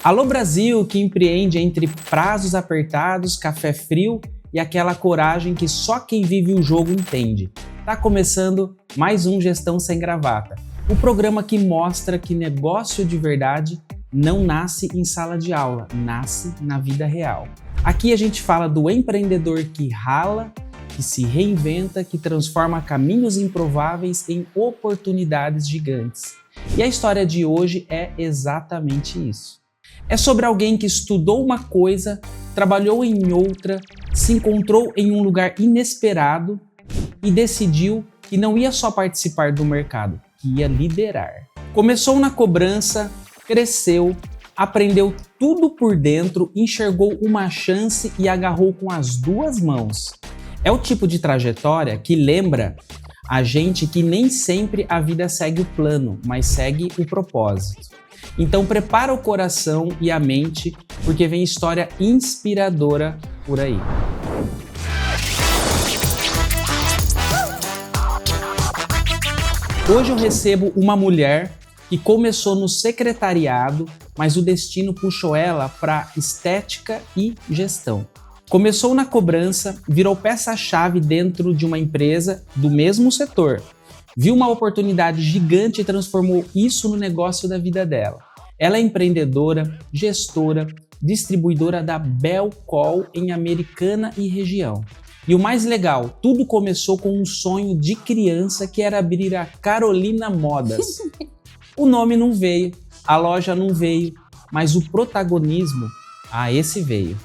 Alô Brasil, que empreende entre prazos apertados, café frio e aquela coragem que só quem vive o jogo entende. Tá começando mais um Gestão Sem Gravata, o programa que mostra que negócio de verdade não nasce em sala de aula, nasce na vida real. Aqui a gente fala do empreendedor que rala, que se reinventa, que transforma caminhos improváveis em oportunidades gigantes. E a história de hoje é exatamente isso. É sobre alguém que estudou uma coisa, trabalhou em outra, se encontrou em um lugar inesperado e decidiu que não ia só participar do mercado, que ia liderar. Começou na cobrança, cresceu, aprendeu tudo por dentro, enxergou uma chance e agarrou com as duas mãos. É o tipo de trajetória que lembra a gente que nem sempre a vida segue o plano, mas segue o propósito. Então prepara o coração e a mente, porque vem história inspiradora por aí. Hoje eu recebo uma mulher que começou no secretariado, mas o destino puxou ela para estética e gestão. Começou na cobrança, virou peça-chave dentro de uma empresa do mesmo setor. Viu uma oportunidade gigante e transformou isso no negócio da vida dela. Ela é empreendedora, gestora, distribuidora da Belcol em Americana e região. E o mais legal, tudo começou com um sonho de criança que era abrir a Carolina Modas. O nome não veio, a loja não veio, mas o protagonismo, esse veio.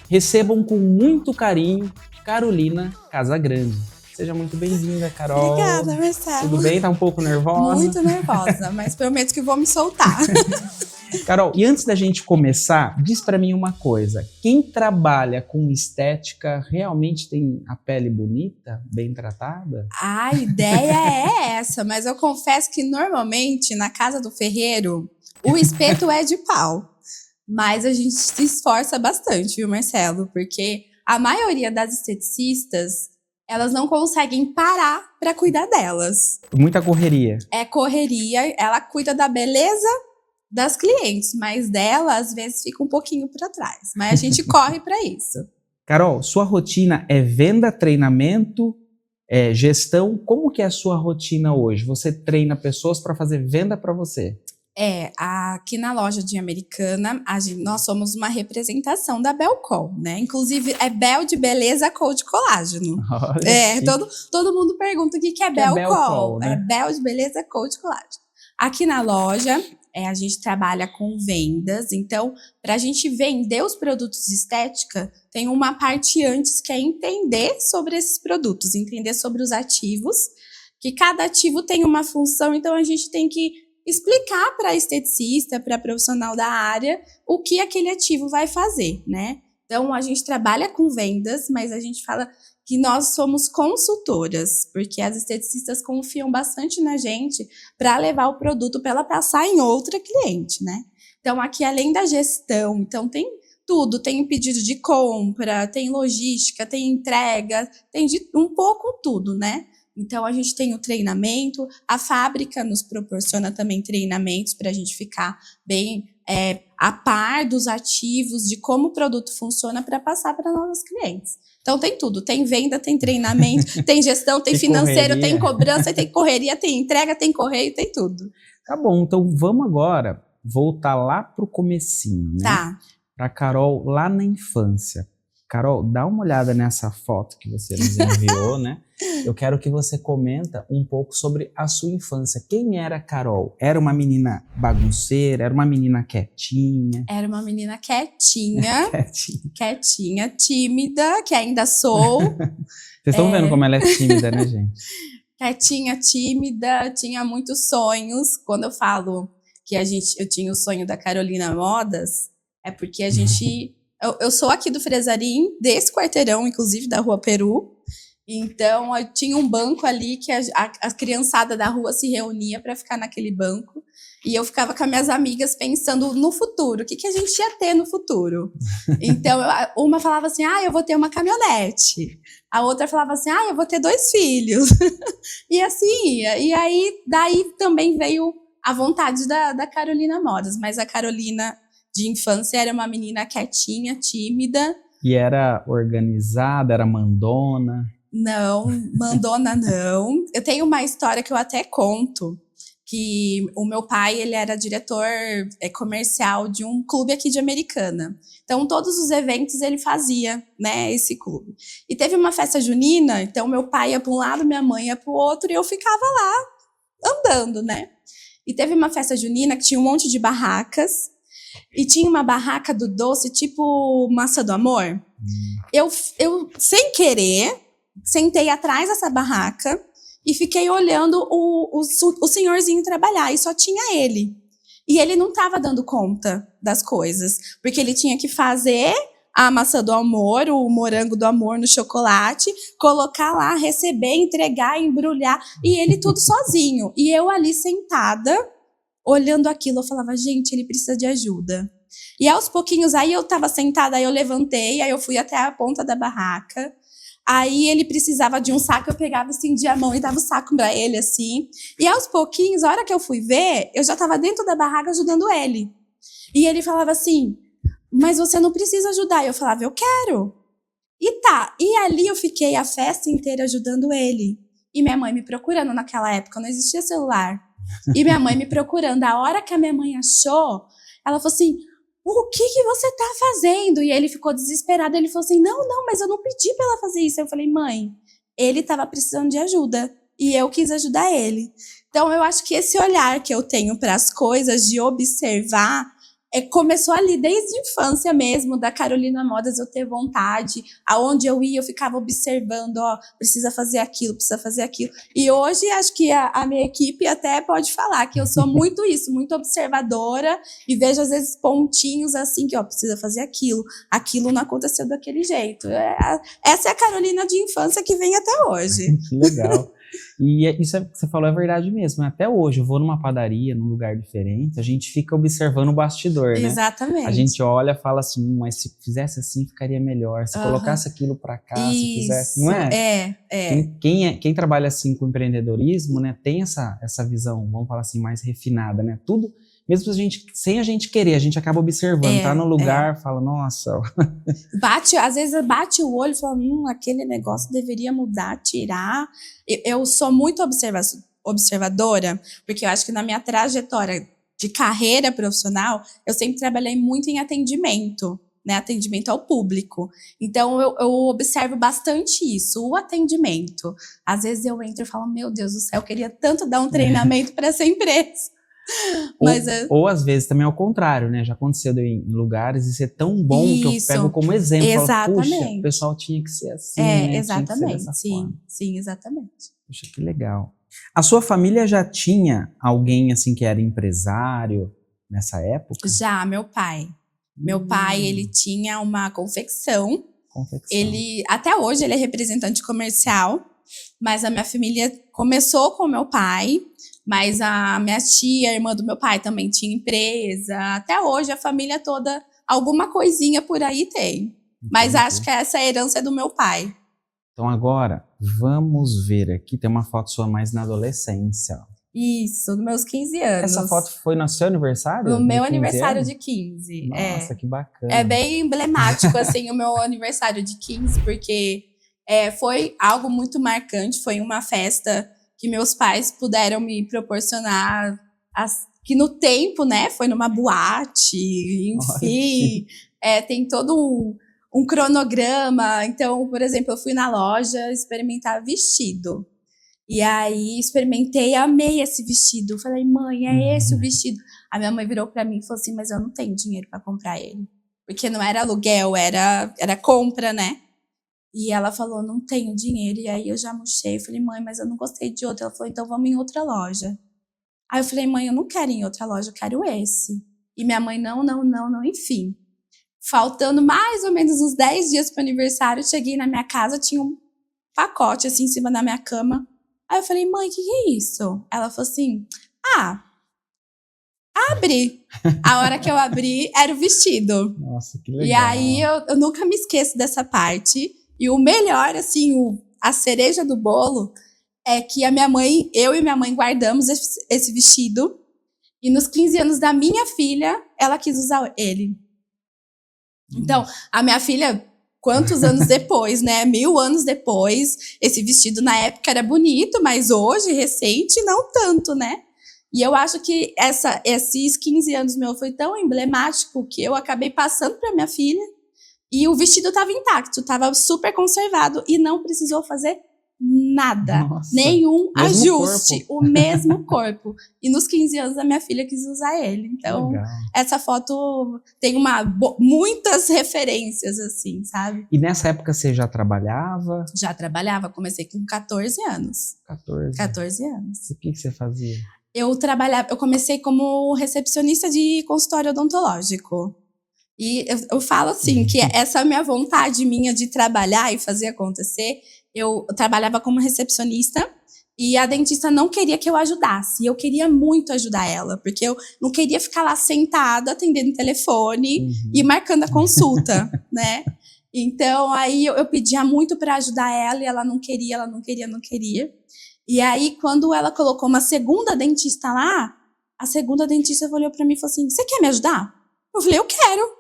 Recebam com muito carinho Carolina Casagrande. Seja muito bem-vinda, Carol. Obrigada, Marcelo. Tudo bem? Tá um pouco nervosa? Muito nervosa, mas prometo que vou me soltar. Carol, e antes da gente começar, diz pra mim uma coisa. Quem trabalha com estética realmente tem a pele bonita, bem tratada? A ideia é essa, mas eu confesso que normalmente na casa do ferreiro o espeto é de pau. Mas a gente se esforça bastante, viu, Marcelo? Porque a maioria das esteticistas, elas não conseguem parar para cuidar delas. Muita correria. É correria, ela cuida da beleza das clientes, mas dela, às vezes, fica um pouquinho para trás. Mas a gente corre para isso. Carol, sua rotina é venda, treinamento, gestão? Como que é a sua rotina hoje? Você treina pessoas para fazer venda para você? Aqui na loja de Americana, nós somos uma representação da Belcol, né? Inclusive, é Bel de beleza, Col de colágeno. Todo mundo pergunta o que é Belcol. Né? É Bel de beleza, Col de colágeno. Aqui na loja, a gente trabalha com vendas. Então, para a gente vender os produtos de estética, tem uma parte antes que é entender sobre esses produtos, entender sobre os ativos, que cada ativo tem uma função, então a gente tem que explicar para a esteticista, para a profissional da área, o que aquele ativo vai fazer, né? Então, a gente trabalha com vendas, mas a gente fala que nós somos consultoras, porque as esteticistas confiam bastante na gente para levar o produto para ela passar em outra cliente, né? Então, aqui, além da gestão, então tem tudo, tem pedido de compra, tem logística, tem entrega, tem de um pouco tudo, né? Então, a gente tem o treinamento, a fábrica nos proporciona também treinamentos para a gente ficar bem a par dos ativos, de como o produto funciona para passar para nossos clientes. Então, tem tudo, tem venda, tem treinamento, tem gestão, tem financeiro, correria. Tem cobrança, tem correria, tem entrega, tem correio, tem tudo. Tá bom, então vamos agora voltar lá pro comecinho, né? Tá. Pra Carol, lá na infância. Carol, dá uma olhada nessa foto que você nos enviou, né? Eu quero que você comenta um pouco sobre a sua infância. Quem era a Carol? Era uma menina bagunceira? Era uma menina quietinha? Era uma menina quietinha, quietinha, tímida, que ainda sou. Vocês estão vendo como ela é tímida, né, gente? Quietinha, tímida, tinha muitos sonhos. Quando eu falo que eu tinha o sonho da Carolina Modas, é porque a gente... Eu sou aqui do Fresarim, desse quarteirão, inclusive, da Rua Peru. Então, eu tinha um banco ali que a criançada da rua se reunia para ficar naquele banco. E eu ficava com as minhas amigas pensando no futuro. O que a gente ia ter no futuro? Então, uma falava assim, eu vou ter uma caminhonete. A outra falava assim, eu vou ter 2 filhos. E assim ia. E aí, daí também veio a vontade da Carolina Modas. Mas a Carolina de infância era uma menina quietinha, tímida. E era organizada, era mandona? Não, mandona não. Eu tenho uma história que eu até conto, que o meu pai, ele era diretor comercial de um clube aqui de Americana. Então, todos os eventos ele fazia, né, esse clube. E teve uma festa junina, então meu pai ia para um lado, minha mãe ia para o outro, e eu ficava lá andando, né? E teve uma festa junina que tinha um monte de barracas, e tinha uma barraca do doce, tipo Maçã do Amor. Eu, sem querer, sentei atrás dessa barraca e fiquei olhando o senhorzinho trabalhar, e só tinha ele. E ele não estava dando conta das coisas, porque ele tinha que fazer a maçã do amor, o morango do amor no chocolate, colocar lá, receber, entregar, embrulhar, e ele tudo sozinho. E eu ali sentada, olhando aquilo, eu falava, gente, ele precisa de ajuda. E aos pouquinhos, aí eu estava sentada, aí eu levantei, aí eu fui até a ponta da barraca. Aí ele precisava de um saco, eu pegava, estendia a mão e dava o saco pra ele, assim. E aos pouquinhos, a hora que eu fui ver, eu já estava dentro da barraca ajudando ele. E ele falava assim, mas você não precisa ajudar. E eu falava, eu quero. E tá. E ali eu fiquei a festa inteira ajudando ele. E minha mãe me procurando naquela época, não existia celular. E minha mãe me procurando. A hora que a minha mãe achou, ela falou assim, o que você tá fazendo? E ele ficou desesperado, ele falou assim, não, mas eu não pedi pra ela fazer isso. Eu falei, mãe, ele tava precisando de ajuda, e eu quis ajudar ele. Então, eu acho que esse olhar que eu tenho para as coisas, de observar, começou ali desde a infância mesmo, da Carolina Modas, eu ter vontade. Aonde eu ia, eu ficava observando, precisa fazer aquilo, precisa fazer aquilo. E hoje, acho que a minha equipe até pode falar que eu sou muito isso, muito observadora, e vejo, às vezes, pontinhos assim, que, precisa fazer aquilo não aconteceu daquele jeito. Essa é a Carolina de infância que vem até hoje. Que legal. E isso que você falou é verdade mesmo. Até hoje, eu vou numa padaria, num lugar diferente, a gente fica observando o bastidor, né? Exatamente. A gente olha e fala assim, mas se fizesse assim, ficaria melhor. Se colocasse aquilo pra cá, isso. Se fizesse... Não é? Quem trabalha assim com empreendedorismo, né, tem essa visão, vamos falar assim, mais refinada, né? Tudo, mesmo sem a gente querer, a gente acaba observando, tá no lugar, fala, nossa... Às vezes bate o olho e fala, aquele negócio deveria mudar, tirar. Eu sou muito observadora, porque eu acho que na minha trajetória de carreira profissional, eu sempre trabalhei muito em atendimento, né? Atendimento ao público. Então, eu observo bastante isso, o atendimento. Às vezes eu entro e falo, meu Deus do céu, eu queria tanto dar um treinamento para essa empresa. Ou às vezes também ao contrário, né? Já aconteceu em lugares e ser tão bom que eu pego como exemplo. Exatamente. Falo, puxa, o pessoal tinha que ser assim, né? Exatamente. Tinha que ser dessa forma. Sim, exatamente. Puxa, que legal. A sua família já tinha alguém assim que era empresário nessa época? Já, meu pai. Meu pai, ele tinha uma confecção. Ele, até hoje, ele é representante comercial, mas a minha família começou com o meu pai. Mas a minha tia, a irmã do meu pai, também tinha empresa. Até hoje, a família toda, alguma coisinha por aí tem. Entendi. Mas acho que essa herança é do meu pai. Então agora, vamos ver aqui. Tem uma foto sua mais na adolescência. Isso, nos meus 15 anos. Essa foto foi no seu aniversário? No meu aniversário de 15. Nossa, que bacana. É bem emblemático, assim, o meu aniversário de 15, porque foi algo muito marcante. Foi uma festa que meus pais puderam me proporcionar, que no tempo, né, foi numa boate, enfim, tem todo um cronograma. Então, por exemplo, eu fui na loja experimentar vestido, e aí experimentei, amei esse vestido, falei, mãe, é esse o vestido? A minha mãe virou pra mim e falou assim, mas eu não tenho dinheiro pra comprar ele, porque não era aluguel, era compra, né? E ela falou, não tenho dinheiro. E aí eu já murchei, falei, mãe, mas eu não gostei de outro. Ela falou, então vamos em outra loja. Aí eu falei, mãe, eu não quero ir em outra loja, eu quero esse. E minha mãe, não, enfim. Faltando mais ou menos uns 10 dias pro aniversário, cheguei na minha casa, tinha um pacote assim em cima da minha cama. Aí eu falei, mãe, o que é isso? Ela falou assim, abre. A hora que eu abri, era o vestido. Nossa, que legal. E aí eu nunca me esqueço dessa parte. E o melhor, assim, a cereja do bolo é que eu e minha mãe guardamos esse vestido. E nos 15 anos da minha filha, ela quis usar ele. Então, a minha filha, quantos anos depois, né? 1000 anos depois, esse vestido na época era bonito, mas hoje, recente, não tanto, né? E eu acho que esses 15 anos meus foi tão emblemático que eu acabei passando para minha filha e o vestido estava intacto, estava super conservado e não precisou fazer nada, Nossa, nenhum mesmo ajuste, corpo. o mesmo corpo. E nos 15 anos a minha filha quis usar ele. Então, Legal. essa foto tem muitas referências, assim, sabe? E nessa época você já trabalhava? Já trabalhava, comecei com 14 anos. 14 anos. O que você fazia? Eu comecei como recepcionista de consultório odontológico. E eu falo assim, que essa minha vontade minha de trabalhar e fazer acontecer, eu trabalhava como recepcionista e a dentista não queria que eu ajudasse. E eu queria muito ajudar ela, porque eu não queria ficar lá sentada, atendendo o telefone e marcando a consulta, né? Então, aí eu pedia muito para ajudar ela e ela não queria. E aí, quando ela colocou uma segunda dentista lá, a segunda dentista olhou para mim e falou assim, você quer me ajudar? Eu falei, eu quero.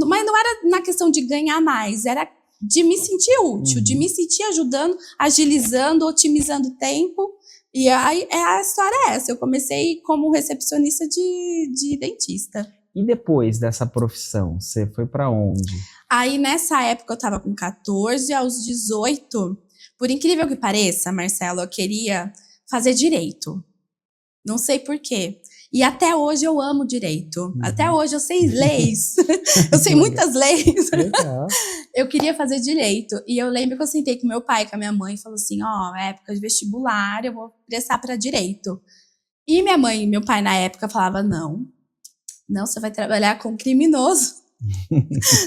Mas não era na questão de ganhar mais, era de me sentir útil, de me sentir ajudando, agilizando, otimizando o tempo. E aí a história é essa. Eu comecei como recepcionista de dentista. E depois dessa profissão, você foi para onde? Aí nessa época eu estava com 14, aos 18, por incrível que pareça, Marcelo, eu queria fazer direito. Não sei por quê. E até hoje eu amo direito. Até hoje eu sei leis. Eu sei muitas leis. Legal. Eu queria fazer direito. E eu lembro que eu sentei com meu pai, com a minha mãe, e falou assim, é época de vestibular, eu vou prestar para direito. E minha mãe e meu pai na época falavam, não, você vai trabalhar com criminoso.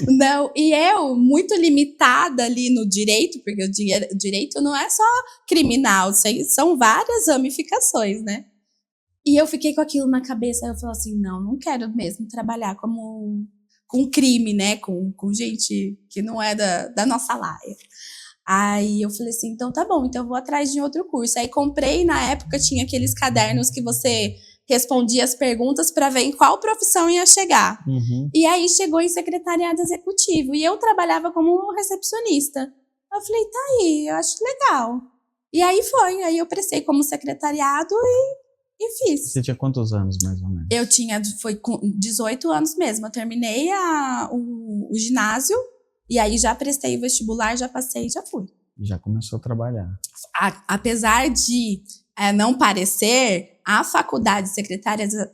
Não. E eu, muito limitada ali no direito, porque o direito não é só criminal, são várias ramificações, né? E eu fiquei com aquilo na cabeça, eu falei assim, não quero mesmo trabalhar com crime, né, com gente que não é da nossa laia. Aí eu falei assim, então tá bom, então eu vou atrás de outro curso. Aí comprei, na época tinha aqueles cadernos que você respondia as perguntas para ver em qual profissão ia chegar. E aí chegou em secretariado executivo, e eu trabalhava como recepcionista. Eu falei, tá aí, eu acho legal. E aí aí eu prestei como secretariado e fiz. Você tinha quantos anos, mais ou menos? Foi com 18 anos mesmo. Eu terminei o ginásio e aí já prestei o vestibular, já passei e já fui. Já começou a trabalhar. Apesar de não parecer, a faculdade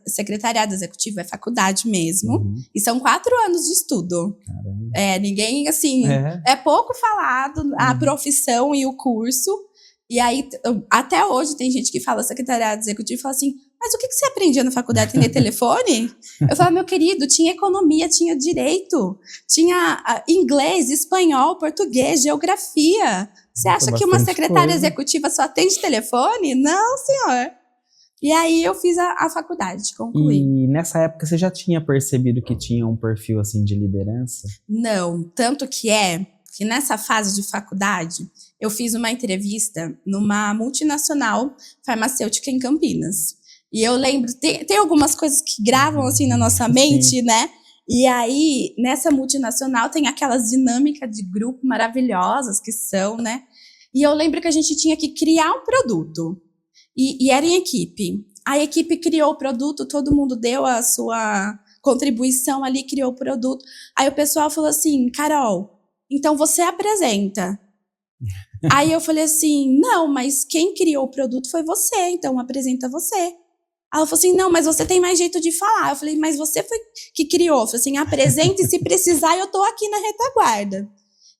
secretariado executivo é faculdade mesmo. E são 4 anos de estudo. Caramba. Ninguém, assim, é pouco falado a profissão e o curso. E aí, até hoje, tem gente que fala secretariado executivo e fala assim, mas o que você aprendia na faculdade? Atender telefone? Eu falo, meu querido, tinha economia, tinha direito, tinha inglês, espanhol, português, geografia. Você acha que uma secretária executiva só atende telefone? Não, senhor. E aí eu fiz a faculdade, concluí. E nessa época você já tinha percebido que tinha um perfil assim de liderança? Não, tanto que nessa fase de faculdade, eu fiz uma entrevista numa multinacional farmacêutica em Campinas. E eu lembro, tem algumas coisas que gravam assim na nossa mente, né? E aí, nessa multinacional, tem aquelas dinâmicas de grupo maravilhosas que são, né? E eu lembro que a gente tinha que criar um produto. E era em equipe. A equipe criou o produto, todo mundo deu a sua contribuição ali, criou o produto. Aí o pessoal falou assim, Carol, então você apresenta. Aí eu falei assim, não, mas quem criou o produto foi você, então apresenta você. Ela falou assim, não, mas você tem mais jeito de falar. Eu falei, mas você foi que criou. Eu falei assim, apresente, se precisar, eu tô aqui na retaguarda.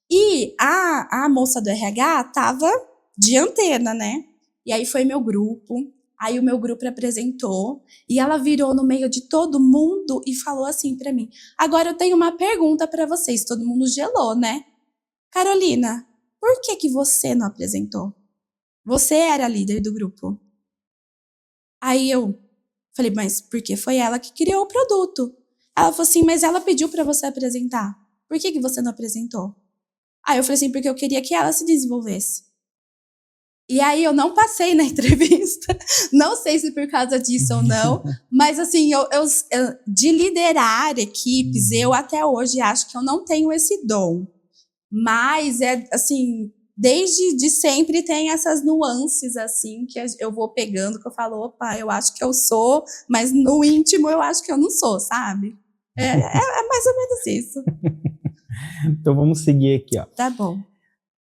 E a moça do RH tava de antena, né? E aí foi meu grupo, aí o meu grupo apresentou, e ela virou no meio de todo mundo e falou assim pra mim, agora eu tenho uma pergunta pra vocês, todo mundo gelou, né? Carolina, por que você não apresentou? Você era a líder do grupo. Aí eu falei, mas porque foi ela que criou o produto. Ela falou assim, mas ela pediu pra você apresentar. Por que você não apresentou? Aí eu falei assim, porque eu queria que ela se desenvolvesse. E aí eu não passei na entrevista, não sei se por causa disso ou não, mas assim, eu de liderar equipes, eu até hoje acho que eu não tenho esse dom. Mas é assim, desde de sempre tem essas nuances assim que eu vou pegando, que eu falo, opa, eu acho que eu sou, mas no íntimo eu acho que eu não sou, sabe? É mais ou menos isso. Então vamos seguir aqui, ó. Tá bom.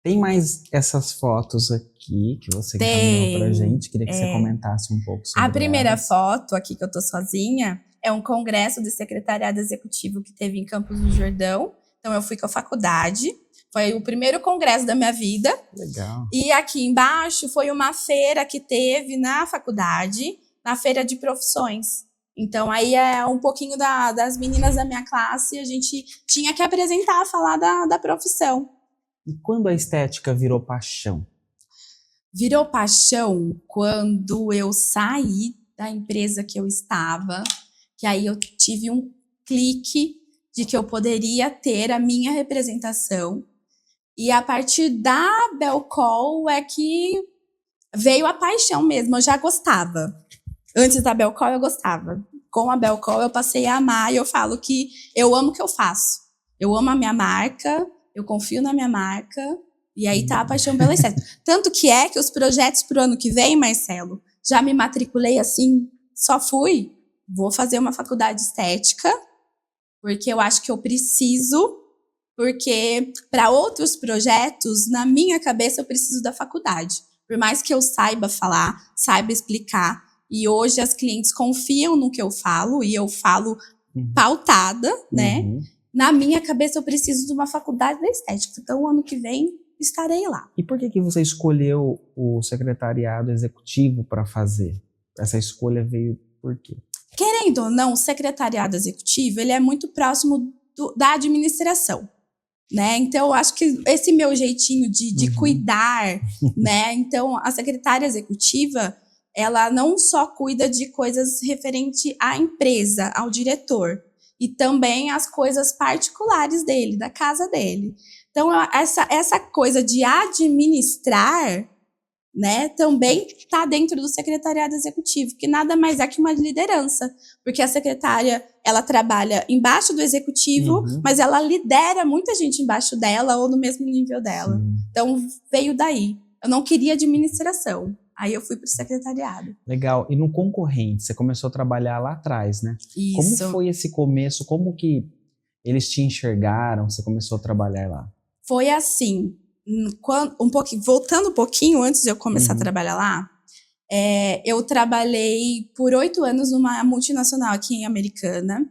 Tem mais essas fotos aqui que você encaminhou pra gente. Queria que você comentasse um pouco sobre a primeira elas. foto aqui que eu tô sozinha é um congresso de secretariado executivo que teve em Campos do Jordão. Então eu fui com a faculdade. Foi o primeiro congresso da minha vida. Legal. E aqui embaixo foi uma feira que teve na faculdade, na feira de profissões. Então aí é um pouquinho das meninas da minha classe, a gente tinha que apresentar, falar da profissão. E quando a estética virou paixão? Virou paixão quando eu saí da empresa que eu estava, que aí eu tive um clique de que eu poderia ter a minha representação. E a partir da Belcol é que veio a paixão mesmo, eu já gostava. Antes da Belcol eu gostava. Com a Belcol eu passei a amar e eu falo que eu amo o que eu faço. Eu amo a minha marca, eu confio na minha marca, e aí tá a paixão pela estética. Tanto que os projetos pro ano que vem, Marcelo, já me matriculei assim, só vou fazer uma faculdade de estética, porque eu acho que eu preciso, porque para outros projetos, na minha cabeça, eu preciso da faculdade. Por mais que eu saiba falar, saiba explicar, e hoje as clientes confiam no que eu falo, e eu falo pautada, né? Na minha cabeça, eu preciso de uma faculdade de estética. Então, o ano que vem, estarei lá. E por que você escolheu o secretariado executivo para fazer? Essa escolha veio por quê? Querendo ou não, o secretariado executivo, ele é muito próximo da administração, né? Então, eu acho que esse meu jeitinho de cuidar, né? Então, a secretária executiva, ela não só cuida de coisas referente à empresa, ao diretor, e também as coisas particulares dele, da casa dele. Então, essa coisa de administrar, né, também está dentro do secretariado executivo, que nada mais é que uma liderança, porque a secretária, ela trabalha embaixo do executivo, mas ela lidera muita gente embaixo dela ou no mesmo nível dela. Então, veio daí. Eu não queria administração. Aí eu fui para o secretariado. Legal. E no concorrente, você começou a trabalhar lá atrás, né? Isso. Como foi esse começo? Como que eles te enxergaram? Você começou a trabalhar lá? Foi assim, voltando um pouquinho antes de eu começar a trabalhar lá, eu trabalhei por 8 anos numa multinacional aqui em Americana,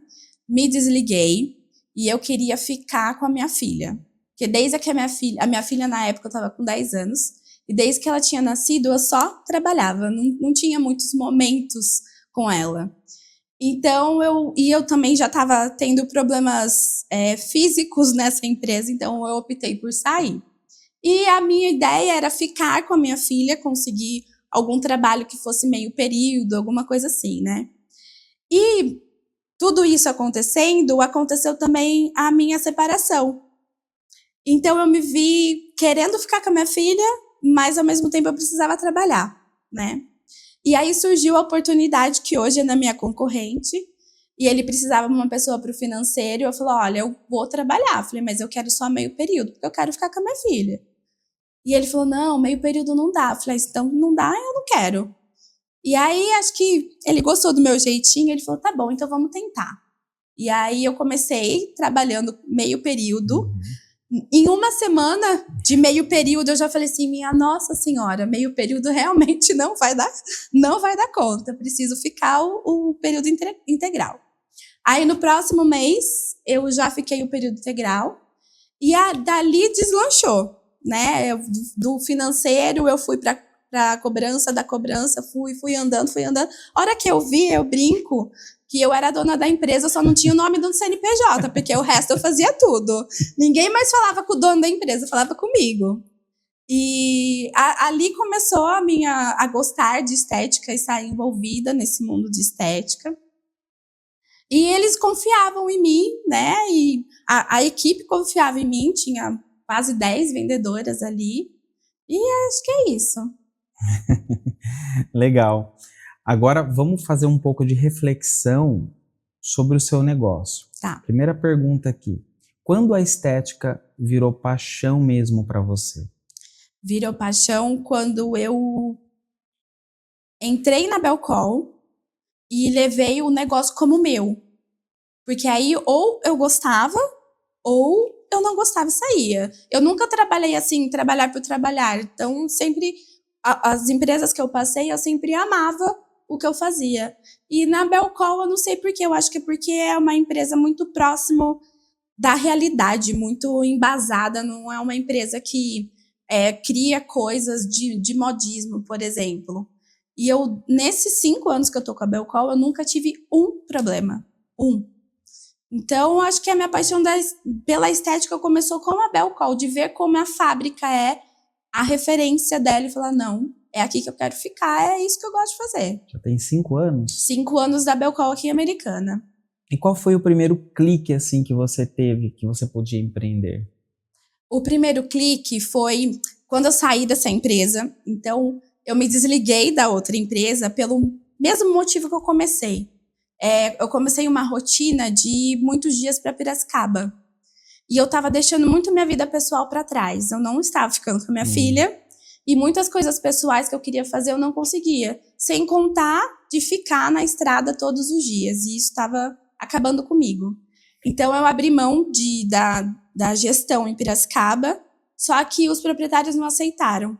me desliguei e eu queria ficar com a minha filha. Porque desde que a minha filha na época estava com 10 anos, e desde que ela tinha nascido, eu só trabalhava, não tinha muitos momentos com ela. Então, eu também já estava tendo problemas físicos nessa empresa, então eu optei por sair. E a minha ideia era ficar com a minha filha, conseguir algum trabalho que fosse meio período, alguma coisa assim, né? E tudo isso aconteceu também a minha separação. Então, eu me vi querendo ficar com a minha filha, mas ao mesmo tempo eu precisava trabalhar, né? E aí surgiu a oportunidade que hoje é na minha concorrente, e ele precisava de uma pessoa para o financeiro, e eu falei, olha, eu vou trabalhar. Eu falei, mas eu quero só meio período, porque eu quero ficar com a minha filha. E ele falou, não, meio período não dá. Eu falei, então não dá, eu não quero. E aí, acho que ele gostou do meu jeitinho, ele falou, tá bom, então vamos tentar. E aí eu comecei trabalhando meio período. Em uma semana de meio período, eu já falei assim, minha Nossa Senhora, meio período realmente não vai dar conta, preciso ficar o período integral. Aí, no próximo mês, eu já fiquei o período integral, e dali deslanchou, né? Do financeiro, eu fui para a cobrança, da cobrança, fui andando. A hora que eu vi, eu brinco, que eu era dona da empresa, eu só não tinha o nome do CNPJ, porque o resto eu fazia tudo. Ninguém mais falava com o dono da empresa, falava comigo. E ali começou a gostar de estética e estar envolvida nesse mundo de estética. E eles confiavam em mim, né? E a equipe confiava em mim, tinha quase 10 vendedoras ali. E acho que é isso. Legal. Agora vamos fazer um pouco de reflexão sobre o seu negócio. Tá. Primeira pergunta aqui. Quando a estética virou paixão mesmo para você? Virou paixão quando eu entrei na Belcol e levei o negócio como meu. Porque aí ou eu gostava ou eu não gostava e saía. Eu nunca trabalhei assim, trabalhar por trabalhar. Então, sempre, as empresas que eu passei, eu sempre amava o que eu fazia. E na Belcol, eu não sei por quê, eu acho que é porque é uma empresa muito próximo da realidade, muito embasada, não é uma empresa que cria coisas de modismo, por exemplo. E eu, nesses 5 anos que eu tô com a Belcol, eu nunca tive um problema. Um. Então, acho que a minha paixão pela estética começou com a Belcol, de ver como a fábrica é a referência dela e falar, não, é aqui que eu quero ficar, é isso que eu gosto de fazer. Já tem 5 anos? 5 anos da Belcol aqui em Americana. E qual foi o primeiro clique assim que você teve, que você podia empreender? O primeiro clique foi quando eu saí dessa empresa. Então, eu me desliguei da outra empresa pelo mesmo motivo que eu comecei. Eu comecei uma rotina de muitos dias para Piracicaba. E eu estava deixando muito minha vida pessoal para trás. Eu não estava ficando com a minha filha. E muitas coisas pessoais que eu queria fazer eu não conseguia. Sem contar de ficar na estrada todos os dias. E isso estava acabando comigo. Então, eu abri mão da gestão em Piracicaba. Só que os proprietários não aceitaram.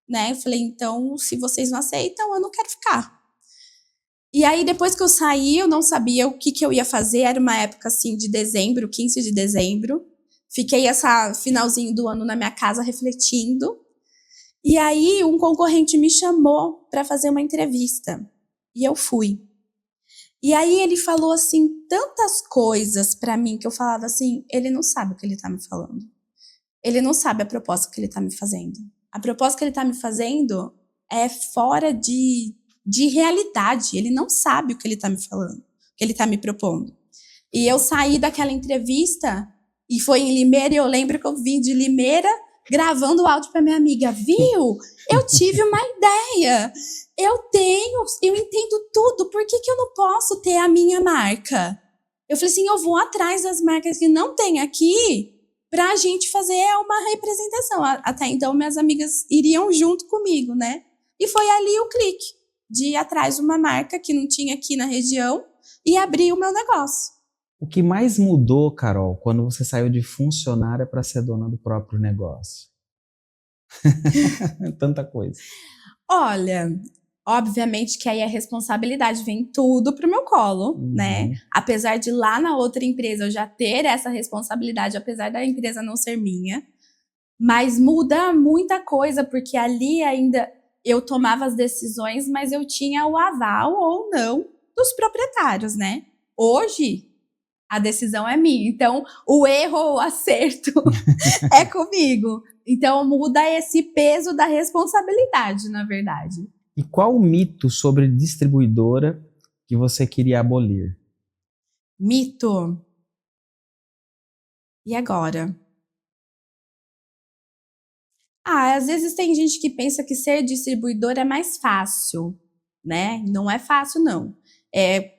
Né? Eu falei, então, se vocês não aceitam, eu não quero ficar. E aí, depois que eu saí, eu não sabia o que eu ia fazer. Era uma época, assim, de dezembro, 15 de dezembro. Fiquei essa finalzinho do ano na minha casa refletindo. E aí, um concorrente me chamou para fazer uma entrevista. E eu fui. E aí, ele falou, assim, tantas coisas para mim que eu falava assim, ele não sabe o que ele tá me falando. Ele não sabe a proposta que ele tá me fazendo. A proposta que ele tá me fazendo é fora de realidade. Ele não sabe o que ele tá me falando, o que ele tá me propondo. E eu saí daquela entrevista e foi em Limeira, e eu lembro que eu vim de Limeira gravando o áudio para minha amiga. Viu? Eu tive uma ideia. Eu entendo tudo. Por que eu não posso ter a minha marca? Eu falei assim, eu vou atrás das marcas que não tem aqui pra gente fazer uma representação. Até então, minhas amigas iriam junto comigo, né? E foi ali o clique de ir atrás de uma marca que não tinha aqui na região e abrir o meu negócio. O que mais mudou, Carol, quando você saiu de funcionária para ser dona do próprio negócio? Tanta coisa. Olha, obviamente que aí a responsabilidade vem tudo pro meu colo, né? Apesar de lá na outra empresa eu já ter essa responsabilidade, apesar da empresa não ser minha. Mas muda muita coisa, porque ali ainda eu tomava as decisões, mas eu tinha o aval ou não dos proprietários, né? Hoje, a decisão é minha. Então, o erro ou o acerto é comigo. Então, muda esse peso da responsabilidade, na verdade. E qual o mito sobre distribuidora que você queria abolir? Mito. E agora? Às vezes tem gente que pensa que ser distribuidor é mais fácil, né? Não é fácil, não.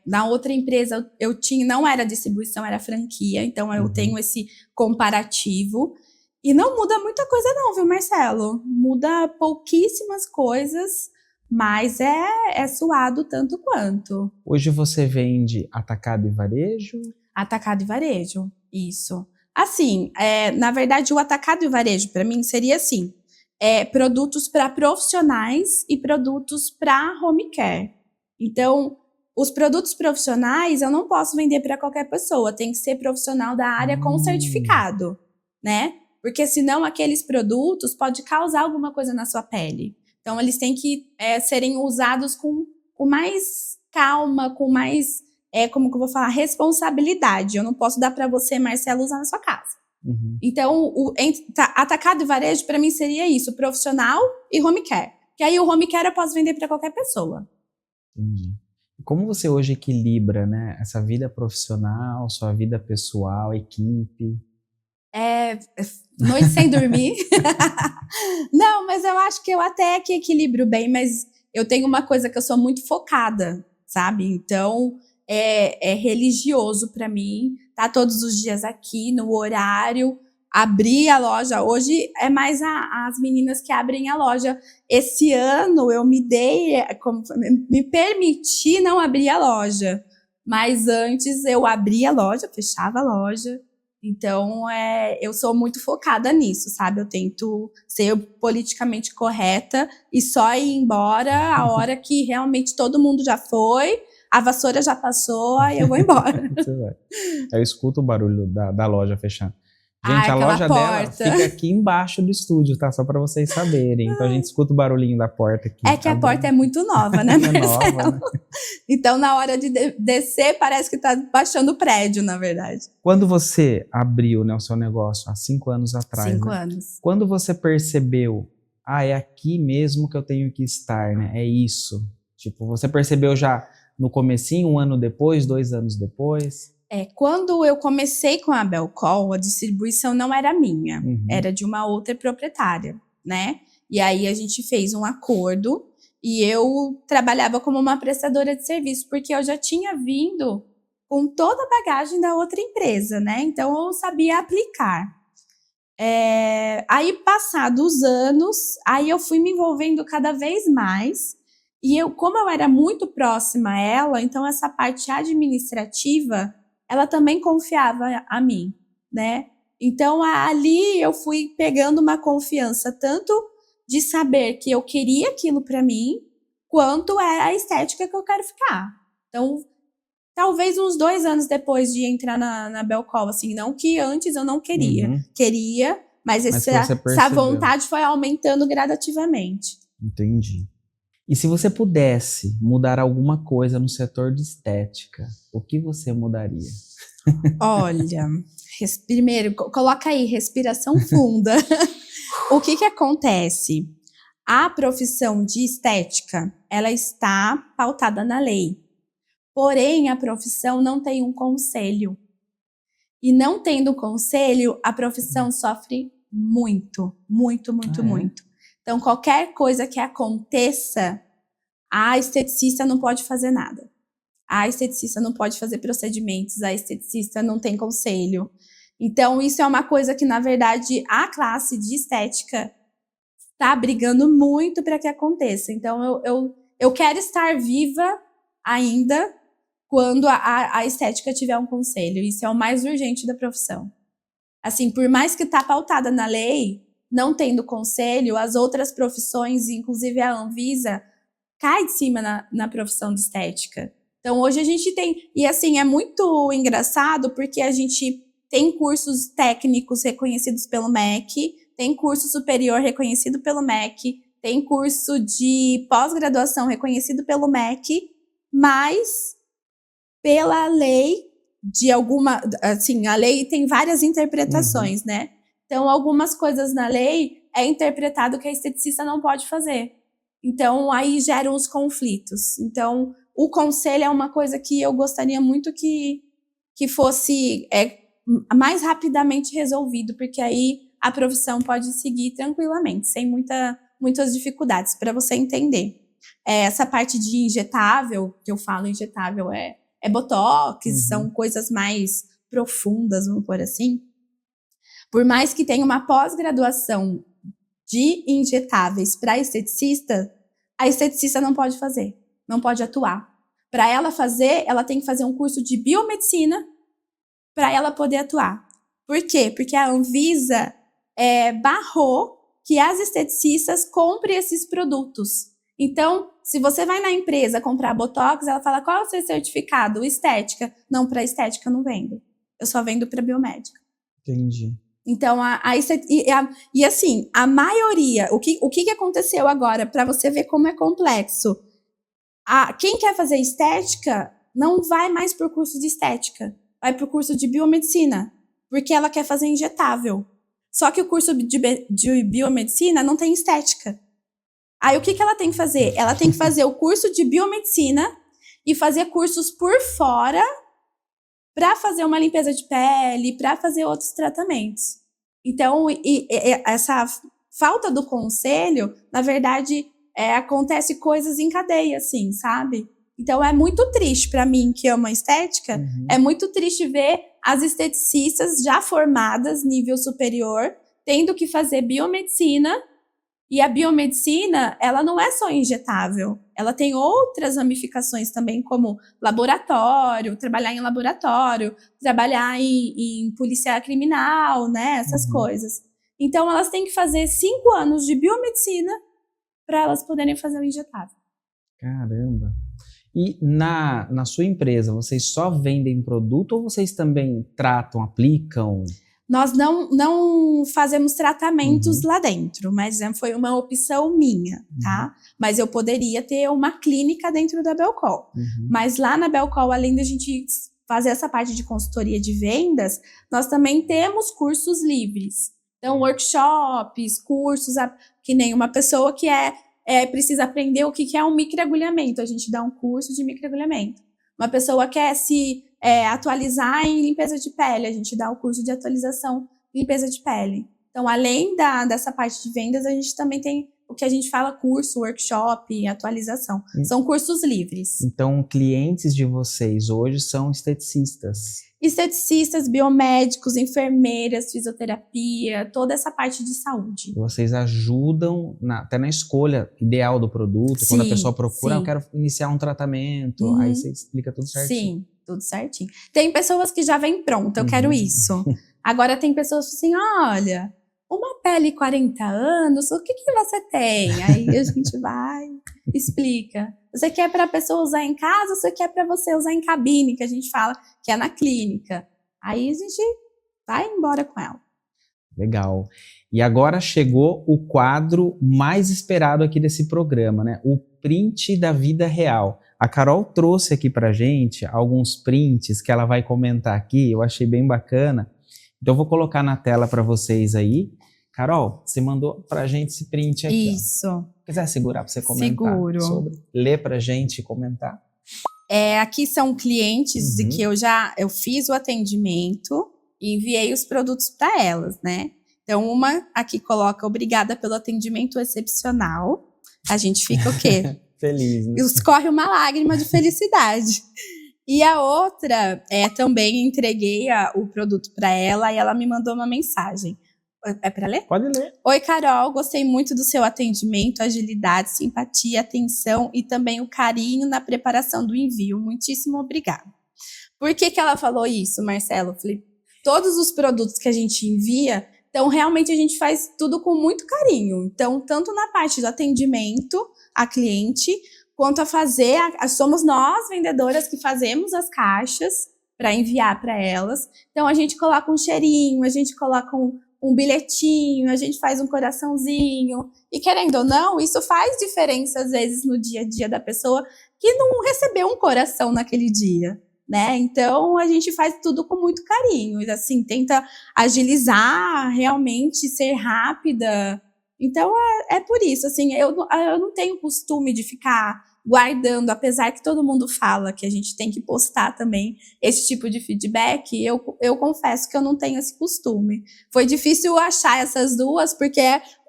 Na outra empresa eu tinha, não era distribuição, era franquia, então eu tenho esse comparativo. E não muda muita coisa não, viu, Marcelo? Muda pouquíssimas coisas, mas é suado tanto quanto. Hoje você vende atacado e varejo? Atacado e varejo, isso. Assim, na verdade, o atacado e varejo, para mim, seria assim, produtos para profissionais e produtos para home care. Então, os produtos profissionais eu não posso vender para qualquer pessoa, tem que ser profissional da área com certificado, né? Porque senão aqueles produtos podem causar alguma coisa na sua pele. Então, eles têm que serem usados com mais calma, com mais... como que eu vou falar? Responsabilidade. Eu não posso dar para você, Marcelo, usar na sua casa. Então, atacado e varejo, para mim, seria isso. Profissional e home care. Que aí o home care eu posso vender para qualquer pessoa. Entendi. Como você hoje equilibra, né, essa vida profissional, sua vida pessoal, equipe? Noite sem dormir. Não, mas eu acho que eu até que equilibro bem, mas eu tenho uma coisa que eu sou muito focada, sabe? Então, é religioso pra mim, tá todos os dias aqui, no horário, abrir a loja. Hoje é mais as meninas que abrem a loja. Esse ano eu me permiti não abrir a loja, mas antes eu abria a loja, fechava a loja. Então, eu sou muito focada nisso, sabe? Eu tento ser politicamente correta e só ir embora a hora que realmente todo mundo já foi, a vassoura já passou, aí eu vou embora. Eu escuto o barulho da loja fechando. Gente, a loja dela fica aqui embaixo do estúdio, tá? Só pra vocês saberem. Então a gente escuta o barulhinho da porta aqui. É que a porta é muito nova, né, Marcelo? É nova, né? Então, na hora de descer, parece que tá baixando o prédio, na verdade. Quando você abriu, né, o seu negócio, há 5 anos atrás, 5 anos. Quando você percebeu, é aqui mesmo que eu tenho que estar, né? É isso. Tipo, você percebeu já no comecinho, 1 ano depois, 2 anos depois? Quando eu comecei com a Belcol, a distribuição não era minha, era de uma outra proprietária, né? E aí a gente fez um acordo e eu trabalhava como uma prestadora de serviço, porque eu já tinha vindo com toda a bagagem da outra empresa, né? Então eu sabia aplicar. Aí, passados os anos, aí eu fui me envolvendo cada vez mais. E como eu era muito próxima a ela, então essa parte administrativa, ela também confiava a mim, né? Então, ali eu fui pegando uma confiança, tanto de saber que eu queria aquilo para mim, quanto é a estética que eu quero ficar. Então, talvez uns 2 anos depois de entrar na Belcol, assim, não que antes eu não queria. Queria, mas essa vontade foi aumentando gradativamente. Entendi. E se você pudesse mudar alguma coisa no setor de estética, o que você mudaria? Olha, primeiro, coloca aí, respiração funda. O que acontece? A profissão de estética, ela está pautada na lei. Porém, a profissão não tem um conselho. E não tendo conselho, a profissão sofre muito, muito, muito, muito. Então, qualquer coisa que aconteça, a esteticista não pode fazer nada. A esteticista não pode fazer procedimentos, a esteticista não tem conselho. Então, isso é uma coisa que, na verdade, a classe de estética está brigando muito para que aconteça. Então, eu quero estar viva ainda quando a estética tiver um conselho. Isso é o mais urgente da profissão. Assim, por mais que está pautada na lei, não tendo conselho, as outras profissões, inclusive a Anvisa, cai de cima na profissão de estética. Então, hoje a gente tem... E, assim, é muito engraçado porque a gente tem cursos técnicos reconhecidos pelo MEC, tem curso superior reconhecido pelo MEC, tem curso de pós-graduação reconhecido pelo MEC, mas pela lei de alguma... Assim, a lei tem várias interpretações, né? Então, algumas coisas na lei é interpretado que a esteticista não pode fazer. Então, aí geram os conflitos. Então, o conselho é uma coisa que eu gostaria muito que fosse mais rapidamente resolvido, porque aí a profissão pode seguir tranquilamente, sem muitas dificuldades, para você entender. Essa parte de injetável, que eu falo injetável, é botox, são coisas mais profundas, vamos por assim. Por mais que tenha uma pós-graduação de injetáveis para esteticista, a esteticista não pode fazer, não pode atuar. Para ela fazer, ela tem que fazer um curso de biomedicina para ela poder atuar. Por quê? Porque a Anvisa barrou que as esteticistas comprem esses produtos. Então, se você vai na empresa comprar botox, ela fala, qual é o seu certificado? Estética. Não, para estética eu não vendo. Eu só vendo para biomédica. Entendi. Então, assim, a maioria, o que aconteceu agora, para você ver como é complexo, quem quer fazer estética não vai mais para o curso de estética, vai para o curso de biomedicina, porque ela quer fazer injetável. Só que o curso de biomedicina não tem estética. Aí, o que ela tem que fazer? Ela tem que fazer o curso de biomedicina e fazer cursos por fora para fazer uma limpeza de pele, para fazer outros tratamentos. Então, essa falta do conselho, na verdade, acontece coisas em cadeia, assim, sabe? Então, é muito triste para mim, que amo a estética, é muito triste ver as esteticistas já formadas, nível superior, tendo que fazer biomedicina. E a biomedicina, ela não é só injetável, ela tem outras ramificações também, como laboratório, trabalhar em laboratório, trabalhar em polícia criminal, né, essas coisas. Então, elas têm que fazer 5 anos de biomedicina para elas poderem fazer o injetável. Caramba! E na sua empresa, vocês só vendem produto ou vocês também tratam, aplicam? Nós não fazemos tratamentos lá dentro, mas foi uma opção minha, tá? Mas eu poderia ter uma clínica dentro da Belcol. Mas lá na Belcol, além da gente fazer essa parte de consultoria de vendas, nós também temos cursos livres. Então, workshops, cursos, que nem uma pessoa que precisa aprender o que é um microagulhamento. A gente dá um curso de microagulhamento. Uma pessoa quer se atualizar em limpeza de pele, a gente dá o curso de atualização em limpeza de pele. Então, além dessa parte de vendas, a gente também tem o que a gente fala curso, workshop, atualização. São cursos livres. Então, clientes de vocês hoje são esteticistas? Esteticistas, biomédicos, enfermeiras, fisioterapia, toda essa parte de saúde. Vocês ajudam até na escolha ideal do produto, Sim, quando a pessoa procura, sim. eu quero iniciar um tratamento, aí você explica tudo certinho. Sim, tudo certinho. Tem pessoas que já vêm pronta, eu quero isso. Agora tem pessoas assim, olha, uma pele 40 anos, o que você tem? Aí a gente vai, explica. Você quer para a pessoa usar em casa ou você quer para você usar em cabine, que a gente fala que é na clínica? Aí a gente vai embora com ela. Legal. E agora chegou o quadro mais esperado aqui desse programa, né? O print da vida real. A Carol trouxe aqui pra gente alguns prints que ela vai comentar aqui, eu achei bem bacana. Então eu vou colocar na tela para vocês aí. Carol, você mandou pra gente esse print aqui. Isso. Ó. Quiser segurar para você comentar Seguro. sobre, ler pra gente e comentar. Aqui são clientes de que eu fiz o atendimento e enviei os produtos para elas, né? Então, uma aqui coloca obrigada pelo atendimento excepcional. A gente fica o quê? Feliz, né? Escorre uma lágrima de felicidade. E a outra, também entreguei o produto para ela e ela me mandou uma mensagem. É para ler? Pode ler. Oi, Carol, gostei muito do seu atendimento, agilidade, simpatia, atenção e também o carinho na preparação do envio. Muitíssimo obrigada. Por que ela falou isso, Marcelo? Eu falei, todos os produtos que a gente envia, então realmente a gente faz tudo com muito carinho. Então, tanto na parte do atendimento a cliente, quanto a fazer, somos nós, vendedoras, que fazemos as caixas para enviar para elas. Então, a gente coloca um cheirinho, a gente coloca um bilhetinho, a gente faz um coraçãozinho. E querendo ou não, isso faz diferença, às vezes, no dia a dia da pessoa que não recebeu um coração naquele dia, né? Então, a gente faz tudo com muito carinho. E, assim, tenta agilizar, realmente ser rápida. Então, é por isso, assim, eu não tenho costume de ficar guardando, apesar que todo mundo fala que a gente tem que postar também esse tipo de feedback, eu confesso que eu não tenho esse costume. Foi difícil achar essas duas, porque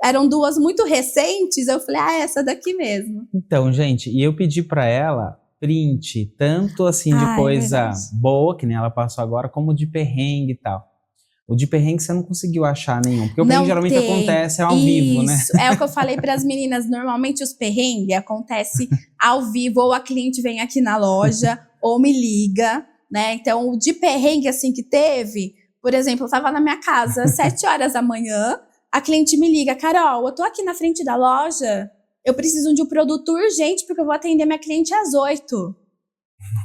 eram duas muito recentes, eu falei, essa daqui mesmo. Então, gente, e eu pedi para ela print, tanto assim de coisa boa, que nem ela passou agora, como de perrengue e tal. O de perrengue você não conseguiu achar nenhum, porque o perrengue geralmente acontece ao vivo, né? Isso, é o que eu falei para as meninas, normalmente os perrengues acontecem ao vivo, ou a cliente vem aqui na loja, ou me liga, né? Então, o de perrengue, assim, que teve, por exemplo, eu estava na minha casa às 7 horas da manhã, a cliente me liga, Carol, eu tô aqui na frente da loja, eu preciso de um produto urgente, porque eu vou atender minha cliente às 8.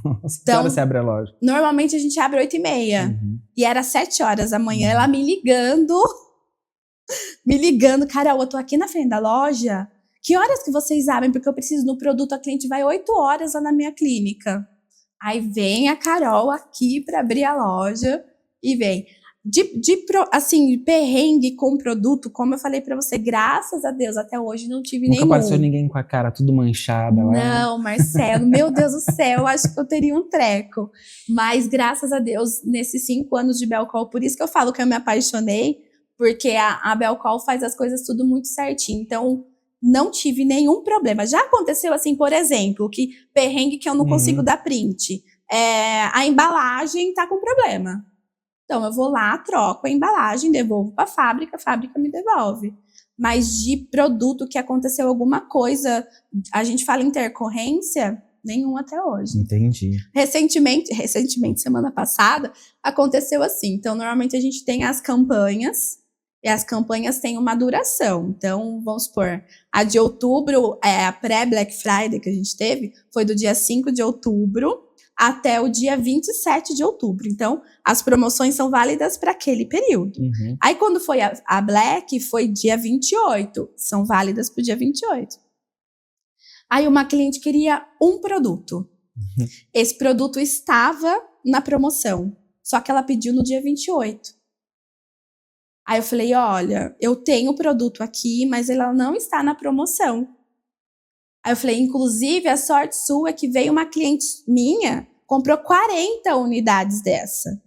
Nossa, então, que hora você abre a loja? Normalmente a gente abre 8h30. E era 7 horas da manhã, ela me ligando, Carol, eu tô aqui na frente da loja, que horas que vocês abrem? Porque eu preciso do produto, a cliente vai 8 horas lá na minha clínica. Aí vem a Carol aqui para abrir a loja e vem. Assim, perrengue com produto, como eu falei pra você, graças a Deus, até hoje não tive nenhum. Nunca apareceu ninguém com a cara tudo manchada lá? Não, Marcelo, meu Deus do céu, acho que eu teria um treco. Mas graças a Deus, nesses 5 anos de Belcol, por isso que eu falo que eu me apaixonei, porque a Belcol faz as coisas tudo muito certinho. Então, não tive nenhum problema. Já aconteceu assim, por exemplo, que perrengue que eu não consigo dar print. A embalagem tá com problema. Então, eu vou lá, troco a embalagem, devolvo para a fábrica me devolve. Mas de produto que aconteceu alguma coisa, a gente fala intercorrência, nenhum até hoje. Entendi. Recentemente, semana passada, aconteceu assim. Então, normalmente a gente tem as campanhas, e as campanhas têm uma duração. Então, vamos supor, a de outubro, a pré-Black Friday que a gente teve, foi do dia 5 de outubro até o dia 27 de outubro. Então, as promoções são válidas para aquele período. Aí, quando foi a Black, foi dia 28. São válidas para o dia 28. Aí, uma cliente queria um produto. Esse produto estava na promoção, só que ela pediu no dia 28. Aí eu falei, olha, eu tenho o produto aqui, mas ela não está na promoção. Aí eu falei, inclusive, a sorte sua é que veio uma cliente minha, comprou 40 unidades dessa.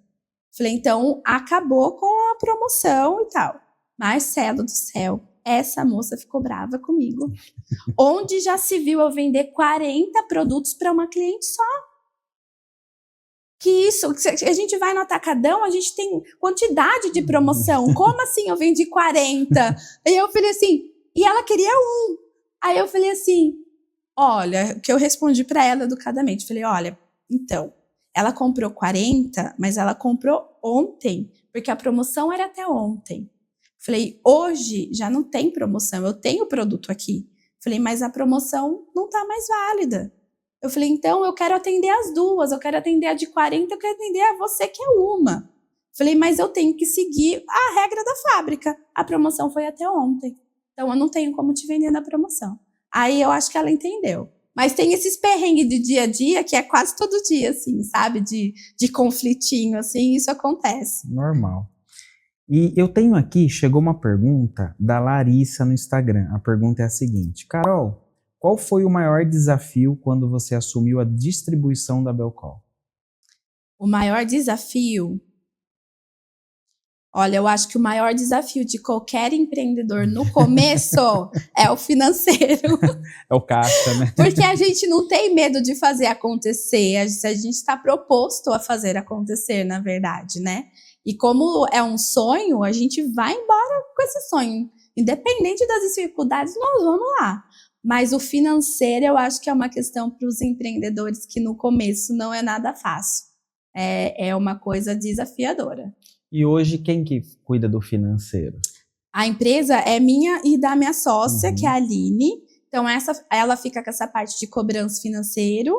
Falei, então, acabou com a promoção e tal. Marcelo do céu, essa moça ficou brava comigo. Onde já se viu eu vender 40 produtos para uma cliente só? Que isso, a gente vai no atacadão, a gente tem quantidade de promoção. Como assim eu vendi 40? Aí eu falei assim, e ela queria um. Aí eu falei assim, olha, que eu respondi para ela educadamente. Falei, olha, então, ela comprou 40, mas ela comprou ontem, porque a promoção era até ontem. Falei, hoje já não tem promoção, eu tenho o produto aqui. Falei, mas a promoção não tá mais válida. Eu falei, então eu quero atender as duas, eu quero atender a de 40, eu quero atender a você que é uma. Falei, mas eu tenho que seguir a regra da fábrica. A promoção foi até ontem, então eu não tenho como te vender na promoção. Aí eu acho que ela entendeu. Mas tem esses perrengues de dia a dia que é quase todo dia, assim, sabe? De conflitinho, assim, isso acontece. Normal. E eu tenho aqui, chegou uma pergunta da Larissa no Instagram. A pergunta é a seguinte, Carol, qual foi o maior desafio quando você assumiu a distribuição da Belcol? O maior desafio? Olha, eu acho que o maior desafio de qualquer empreendedor no começo é o financeiro. É o caixa, né? Porque a gente não tem medo de fazer acontecer, a gente está proposto a fazer acontecer, na verdade, né? E como é um sonho, a gente vai embora com esse sonho. Independente das dificuldades, nós vamos lá. Mas o financeiro, eu acho que é uma questão para os empreendedores que no começo não é nada fácil. É uma coisa desafiadora. E hoje, quem que cuida do financeiro? A empresa é minha e da minha sócia, que é a Aline. Então, ela fica com essa parte de cobrança financeiro,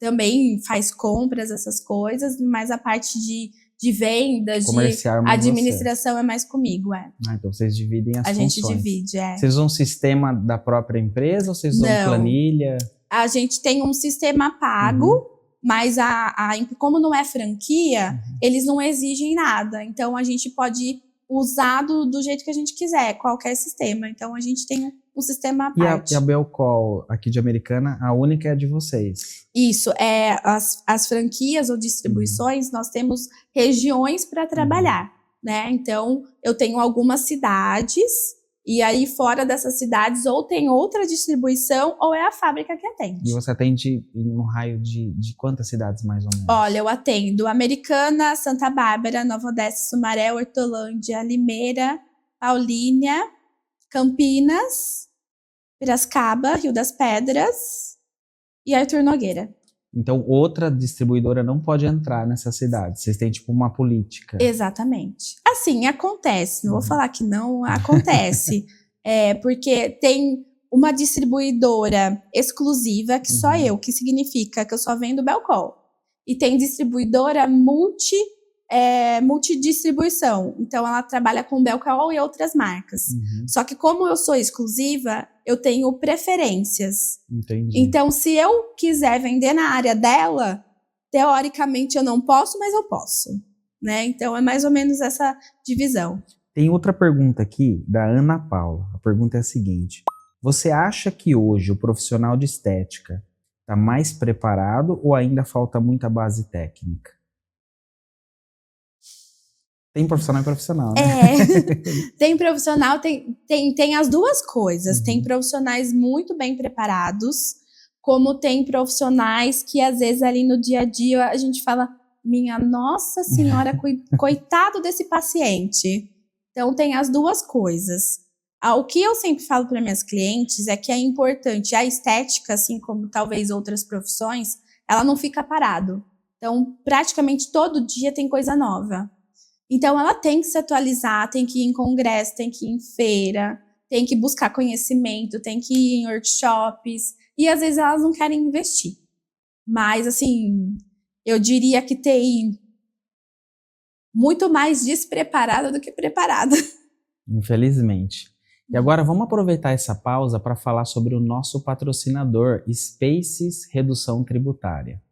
também faz compras, essas coisas, mas a parte de vendas, comercial, de administração é mais comigo, então vocês dividem as funções. A gente divide, Vocês usam um sistema da própria empresa ou vocês usam planilha? A gente tem um sistema pago, mas como não é franquia, eles não exigem nada. Então, a gente pode usar do jeito que a gente quiser, qualquer sistema. Então, a gente tem um sistema à parte. E a Belcol, aqui de Americana, a única é a de vocês? Isso, as franquias ou distribuições, nós temos regiões para trabalhar, né? Então, eu tenho algumas cidades, e aí fora dessas cidades, ou tem outra distribuição, ou é a fábrica que atende. E você atende no raio de quantas cidades, mais ou menos? Olha, eu atendo Americana, Santa Bárbara, Nova Odessa, Sumaré, Hortolândia, Limeira, Paulínia, Campinas, Piracicaba, Rio das Pedras e Arthur Nogueira. Então, outra distribuidora não pode entrar nessa cidade. Vocês têm, tipo, uma política. Exatamente. Assim, acontece. Não vou falar que não acontece. Porque tem uma distribuidora exclusiva, que só eu, que significa que eu só vendo Belcol. E tem distribuidora multidistribuição. Então, ela trabalha com Belcol e outras marcas. Só que como eu sou exclusiva, eu tenho preferências. Entendi. Então, se eu quiser vender na área dela, teoricamente eu não posso, mas eu posso, né? Então, é mais ou menos essa divisão. Tem outra pergunta aqui da Ana Paula. A pergunta é a seguinte. Você acha que hoje o profissional de estética está mais preparado ou ainda falta muita base técnica? Tem profissional e profissional, né? Tem profissional, tem as duas coisas. Tem profissionais muito bem preparados, como tem profissionais que às vezes ali no dia a dia a gente fala, minha Nossa Senhora, coitado desse paciente. Então tem as duas coisas. O que eu sempre falo para minhas clientes é que é importante a estética, assim como talvez outras profissões, ela não fica parado. Então praticamente todo dia tem coisa nova. Então, ela tem que se atualizar, tem que ir em congresso, tem que ir em feira, tem que buscar conhecimento, tem que ir em workshops. E, às vezes, elas não querem investir. Mas, assim, eu diria que tem muito mais despreparada do que preparada. Infelizmente. E agora, vamos aproveitar essa pausa para falar sobre o nosso patrocinador, Spaces Redução Tributária.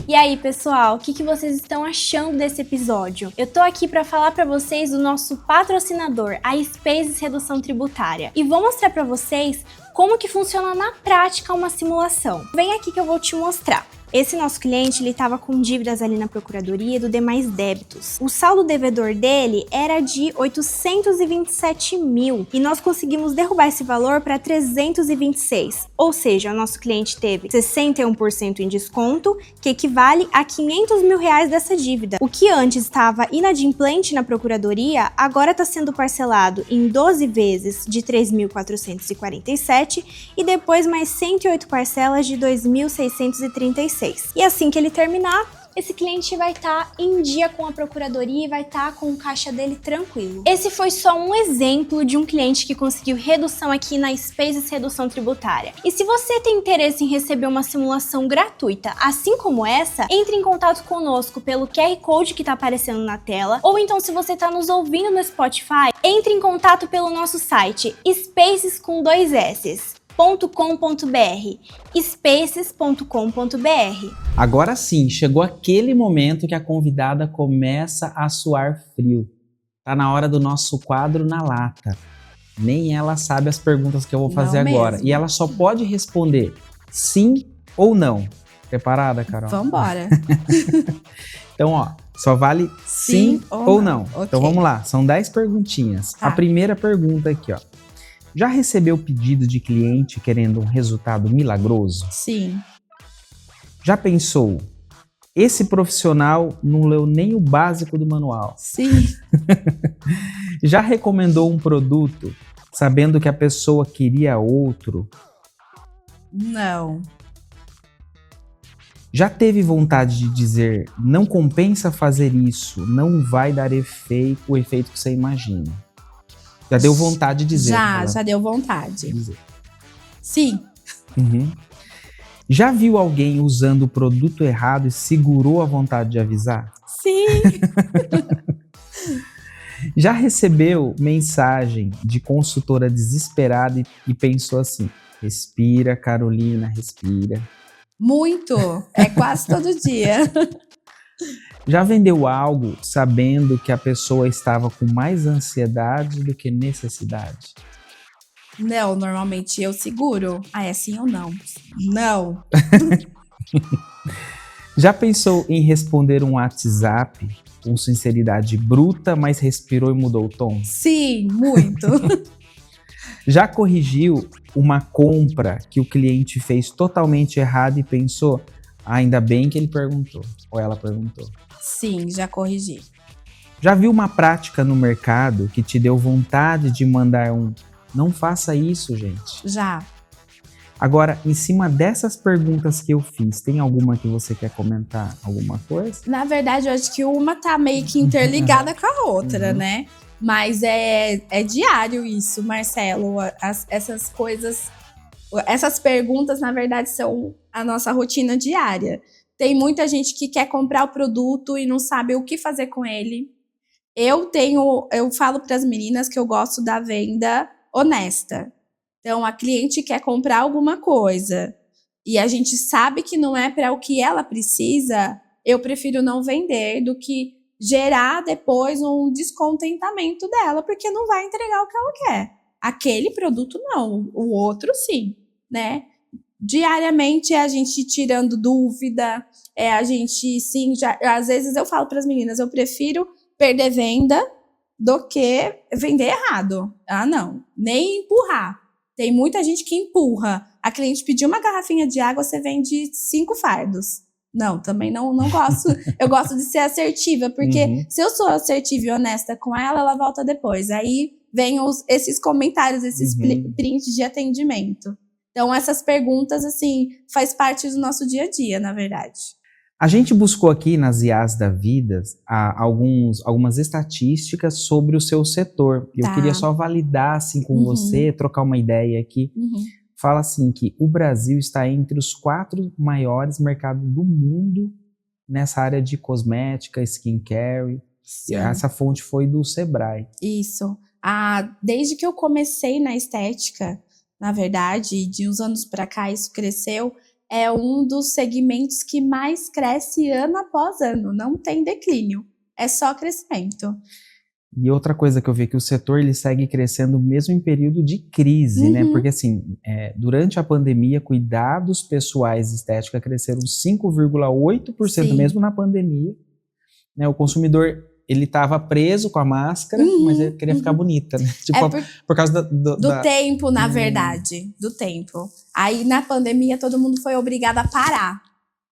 E aí, pessoal, o que vocês estão achando desse episódio? Eu tô aqui para falar para vocês do nosso patrocinador, a Spaces Redução Tributária, e vou mostrar para vocês como que funciona na prática uma simulação. Vem aqui que eu vou te mostrar. Esse nosso cliente, ele estava com dívidas ali na procuradoria do demais débitos. O saldo devedor dele era de 827 mil e nós conseguimos derrubar esse valor para 326. Ou seja, o nosso cliente teve 61% em desconto, que equivale a 500 mil reais dessa dívida. O que antes estava inadimplente na procuradoria, agora está sendo parcelado em 12 vezes de 3.447 e depois mais 108 parcelas de 2.636. E assim que ele terminar, esse cliente vai estar em dia com a procuradoria e vai estar com o caixa dele tranquilo. Esse foi só um exemplo de um cliente que conseguiu redução aqui na Spaces Redução Tributária. E se você tem interesse em receber uma simulação gratuita, assim como essa, entre em contato conosco pelo QR Code que está aparecendo na tela, ou então se você está nos ouvindo no Spotify, entre em contato pelo nosso site spaces com 2 S's. spaces.com.br. Agora sim, chegou aquele momento que a convidada começa a suar frio. Tá na hora do nosso quadro na lata. Nem ela sabe as perguntas que eu vou fazer agora. E ela só pode responder sim ou não. Preparada, Carol? Vambora. Então, ó, só vale sim ou não. Okay. Então vamos lá, são 10 perguntinhas. Tá. A primeira pergunta aqui, ó. Já recebeu pedido de cliente querendo um resultado milagroso? Sim. Já pensou, esse profissional não leu nem o básico do manual? Sim. Já recomendou um produto sabendo que a pessoa queria outro? Não. Já teve vontade de dizer, não compensa fazer isso, não vai dar o efeito que você imagina? Já deu vontade de dizer? Já deu vontade. Dizer. Sim. Uhum. Já viu alguém usando o produto errado e segurou a vontade de avisar? Sim. Já recebeu mensagem de consultora desesperada e pensou assim, respira, Carolina, respira. Muito. É quase todo dia. Já vendeu algo sabendo que a pessoa estava com mais ansiedade do que necessidade? Não, normalmente eu seguro. Ah, é sim ou não? Não. Já pensou em responder um WhatsApp com sinceridade bruta, mas respirou e mudou o tom? Sim, muito. Já corrigiu uma compra que o cliente fez totalmente errado e pensou, ainda bem que ele perguntou, ou ela perguntou? Sim, já corrigi. Já viu uma prática no mercado que te deu vontade de mandar não faça isso, gente? Já. Agora, em cima dessas perguntas que eu fiz, tem alguma que você quer comentar? Alguma coisa? Na verdade, eu acho que uma tá meio que interligada com a outra, né? Mas é diário isso, Marcelo. Essas coisas, essas perguntas, na verdade, são a nossa rotina diária. Tem muita gente que quer comprar o produto e não sabe o que fazer com ele. Eu falo para as meninas que eu gosto da venda honesta. Então, a cliente quer comprar alguma coisa e a gente sabe que não é para o que ela precisa, eu prefiro não vender do que gerar depois um descontentamento dela, porque não vai entregar o que ela quer. Aquele produto não, o outro sim, né? Diariamente é a gente tirando dúvida, é a gente sim, às vezes eu falo para as meninas, eu prefiro perder venda do que vender errado. Ah, não. Nem empurrar. Tem muita gente que empurra. A cliente pediu uma garrafinha de água, você vende 5 fardos. Não, também não gosto. Eu gosto de ser assertiva, porque se eu sou assertiva e honesta com ela, ela volta depois. Aí vem esses comentários, esses prints de atendimento. Então, essas perguntas, assim, faz parte do nosso dia a dia, na verdade. A gente buscou aqui nas IAs da Vida algumas estatísticas sobre o seu setor. E eu queria só validar assim, com você, trocar uma ideia aqui. Fala assim que o Brasil está entre os 4 maiores mercados do mundo nessa área de cosmética, skincare. Sim. Essa fonte foi do Sebrae. Isso. Desde que eu comecei na estética, na verdade, de uns anos para cá isso cresceu, é um dos segmentos que mais cresce ano após ano. Não tem declínio, é só crescimento. E outra coisa que eu vi que o setor ele segue crescendo mesmo em período de crise, né? Porque assim, durante a pandemia, cuidados pessoais e estética cresceram 5,8% mesmo na pandemia. Né? O consumidor, ele estava preso com a máscara, mas ele queria ficar bonita, né? Tipo, por causa do tempo, na verdade, do tempo. Aí na pandemia todo mundo foi obrigado a parar,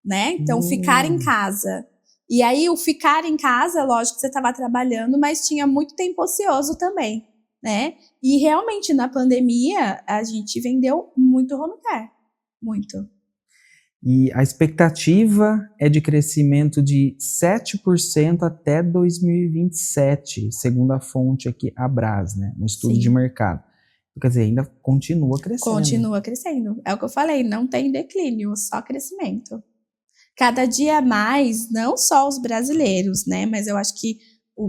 né? Então ficar em casa. E aí, o ficar em casa, lógico que você estava trabalhando, mas tinha muito tempo ocioso também, né? E realmente, na pandemia, a gente vendeu muito home care. Muito. E a expectativa é de crescimento de 7% até 2027, segundo a fonte aqui, Abras, né? Um estudo de mercado. Quer dizer, ainda continua crescendo. Continua crescendo. É o que eu falei, não tem declínio, só crescimento. Cada dia mais, não só os brasileiros, né? Mas eu acho que,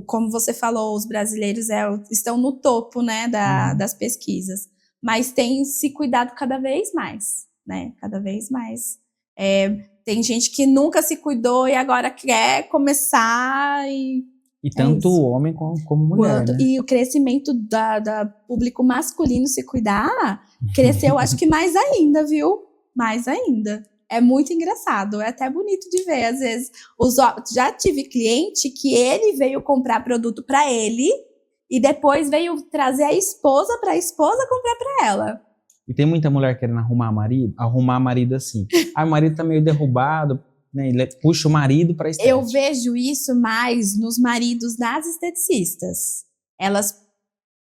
como você falou, os brasileiros estão no topo, né, das pesquisas. Mas tem se cuidado cada vez mais, né? Cada vez mais. Tem gente que nunca se cuidou e agora quer começar e tanto o homem como mulher, né? E o crescimento da público masculino se cuidar cresceu, acho que mais ainda, viu? Mais ainda. É muito engraçado, é até bonito de ver. Às vezes, já tive cliente que ele veio comprar produto para ele e depois veio trazer a esposa para a esposa comprar para ela. E tem muita mulher querendo arrumar marido assim. O marido tá meio derrubado, né? Ele puxa o marido para estética. Eu vejo isso mais nos maridos das esteticistas. Elas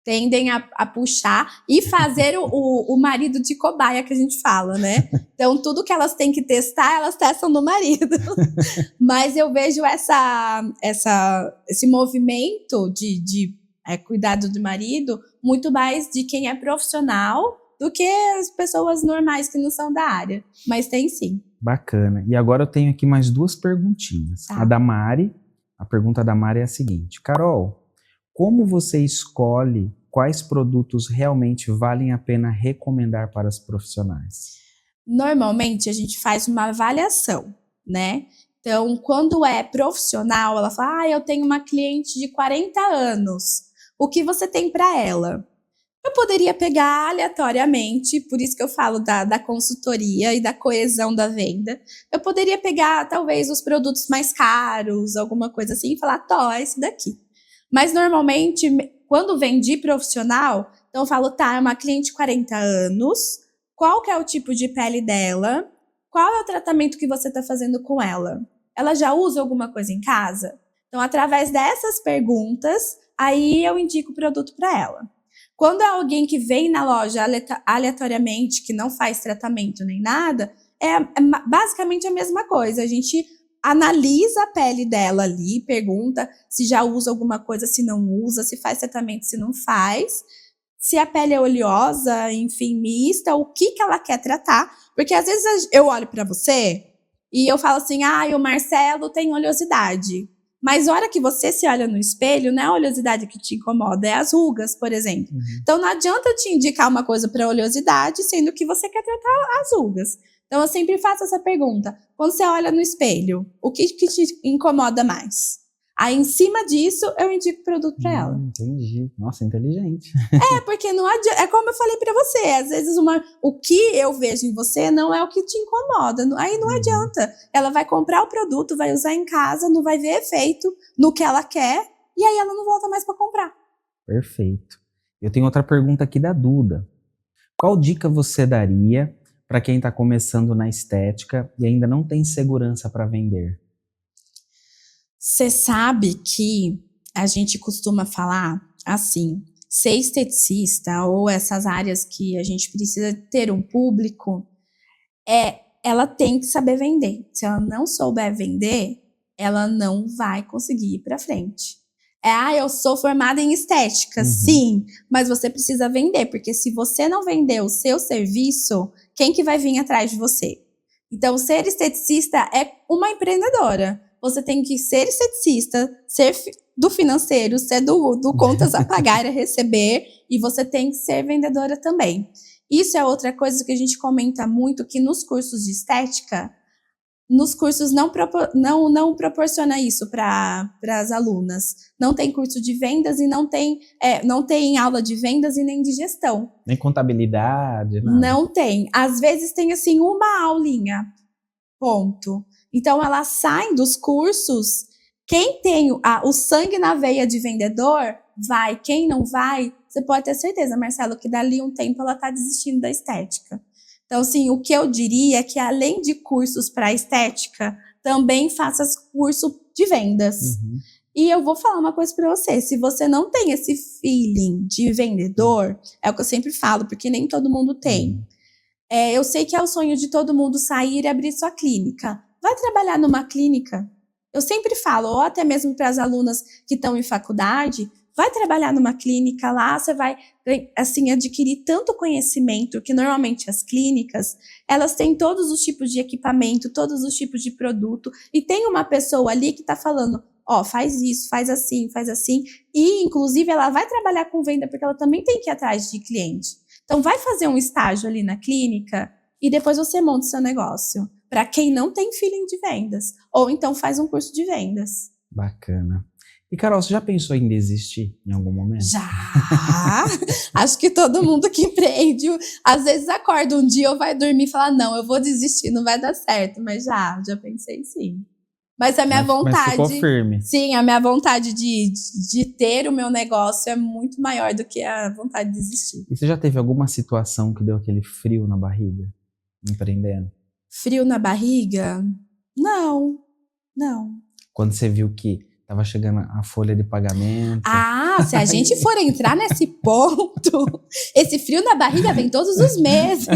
tendem a puxar e fazer o marido de cobaia, que a gente fala, né? Então, tudo que elas têm que testar, elas testam no marido. Mas eu vejo esse movimento de cuidado do marido muito mais de quem é profissional do que as pessoas normais que não são da área. Mas tem sim. Bacana. E agora eu tenho aqui mais 2 perguntinhas. A da Mari, a pergunta da Mari é a seguinte. Carol, como você escolhe quais produtos realmente valem a pena recomendar para os profissionais? Normalmente, a gente faz uma avaliação, né? Então, quando é profissional, ela fala, eu tenho uma cliente de 40 anos. O que você tem para ela? Eu poderia pegar aleatoriamente, por isso que eu falo da consultoria e da coesão da venda. Eu poderia pegar, talvez, os produtos mais caros, alguma coisa assim, e falar, é esse daqui. Mas, normalmente, quando vem de profissional, então eu falo, é uma cliente de 40 anos, qual que é o tipo de pele dela? Qual é o tratamento que você está fazendo com ela? Ela já usa alguma coisa em casa? Então, através dessas perguntas, aí eu indico o produto para ela. Quando é alguém que vem na loja aleatoriamente, que não faz tratamento nem nada, é basicamente a mesma coisa. A gente analisa a pele dela ali, pergunta se já usa alguma coisa, se não usa, se faz tratamento, se não faz, se a pele é oleosa, enfim, mista, o que ela quer tratar. Porque às vezes eu olho para você e eu falo assim, o Marcelo tem oleosidade. Mas a hora que você se olha no espelho, não é a oleosidade que te incomoda, é as rugas, por exemplo. Então não adianta eu te indicar uma coisa para oleosidade, sendo que você quer tratar as rugas. Então eu sempre faço essa pergunta. Quando você olha no espelho, o que te incomoda mais? Aí, em cima disso, eu indico o produto para ela. Entendi. Nossa, inteligente. Porque não adianta. É como eu falei para você. Às vezes, o que eu vejo em você não é o que te incomoda. Aí não adianta. Ela vai comprar o produto, vai usar em casa, não vai ver efeito no que ela quer. e aí ela não volta mais para comprar. Perfeito. Eu tenho outra pergunta aqui da Duda. Qual dica você daria para quem está começando na estética e ainda não tem segurança para vender? Você sabe que a gente costuma falar assim, ser esteticista ou essas áreas que a gente precisa ter um público, ela tem que saber vender. Se ela não souber vender, ela não vai conseguir ir para frente. Eu sou formada em estética, sim, mas você precisa vender, porque se você não vender o seu serviço, quem que vai vir atrás de você? Então, ser esteticista é uma empreendedora. Você tem que ser esteticista, ser do financeiro, ser do contas a pagar e a receber, e você tem que ser vendedora também. Isso é outra coisa que a gente comenta muito, que nos cursos de estética, nos cursos não proporciona isso para as alunas. Não tem curso de vendas e não tem aula de vendas e nem de gestão. Nem contabilidade, nada. Não tem. Às vezes tem assim uma aulinha, ponto. Então elas saem dos cursos, quem tem o sangue na veia de vendedor, vai. Quem não vai, você pode ter certeza, Marcelo, que dali um tempo ela está desistindo da estética. Então, assim, o que eu diria é que além de cursos para estética, também faça curso de vendas. E eu vou falar uma coisa para você, se você não tem esse feeling de vendedor, é o que eu sempre falo, porque nem todo mundo tem. Eu sei que é o sonho de todo mundo sair e abrir sua clínica. Vai trabalhar numa clínica. Eu sempre falo, ou até mesmo para as alunas que estão em faculdade, vai trabalhar numa clínica lá, você vai, assim, adquirir tanto conhecimento que normalmente as clínicas, elas têm todos os tipos de equipamento, todos os tipos de produto, e tem uma pessoa ali que está falando, faz isso, faz assim, e inclusive ela vai trabalhar com venda porque ela também tem que ir atrás de cliente. Então vai fazer um estágio ali na clínica e depois você monta o seu negócio. Para quem não tem feeling de vendas. Ou então faz um curso de vendas. Bacana. E Carol, você já pensou em desistir em algum momento? Já! Acho que todo mundo que empreende, às vezes acorda um dia ou vai dormir e fala, não, eu vou desistir, não vai dar certo. Mas já pensei sim. Mas a minha vontade... Mas ficou firme. Sim, a minha vontade de ter o meu negócio é muito maior do que a vontade de desistir. E você já teve alguma situação que deu aquele frio na barriga, empreendendo? Frio na barriga? Não. Quando você viu que estava chegando a folha de pagamento. Se a gente for entrar nesse ponto, esse frio na barriga vem todos os meses.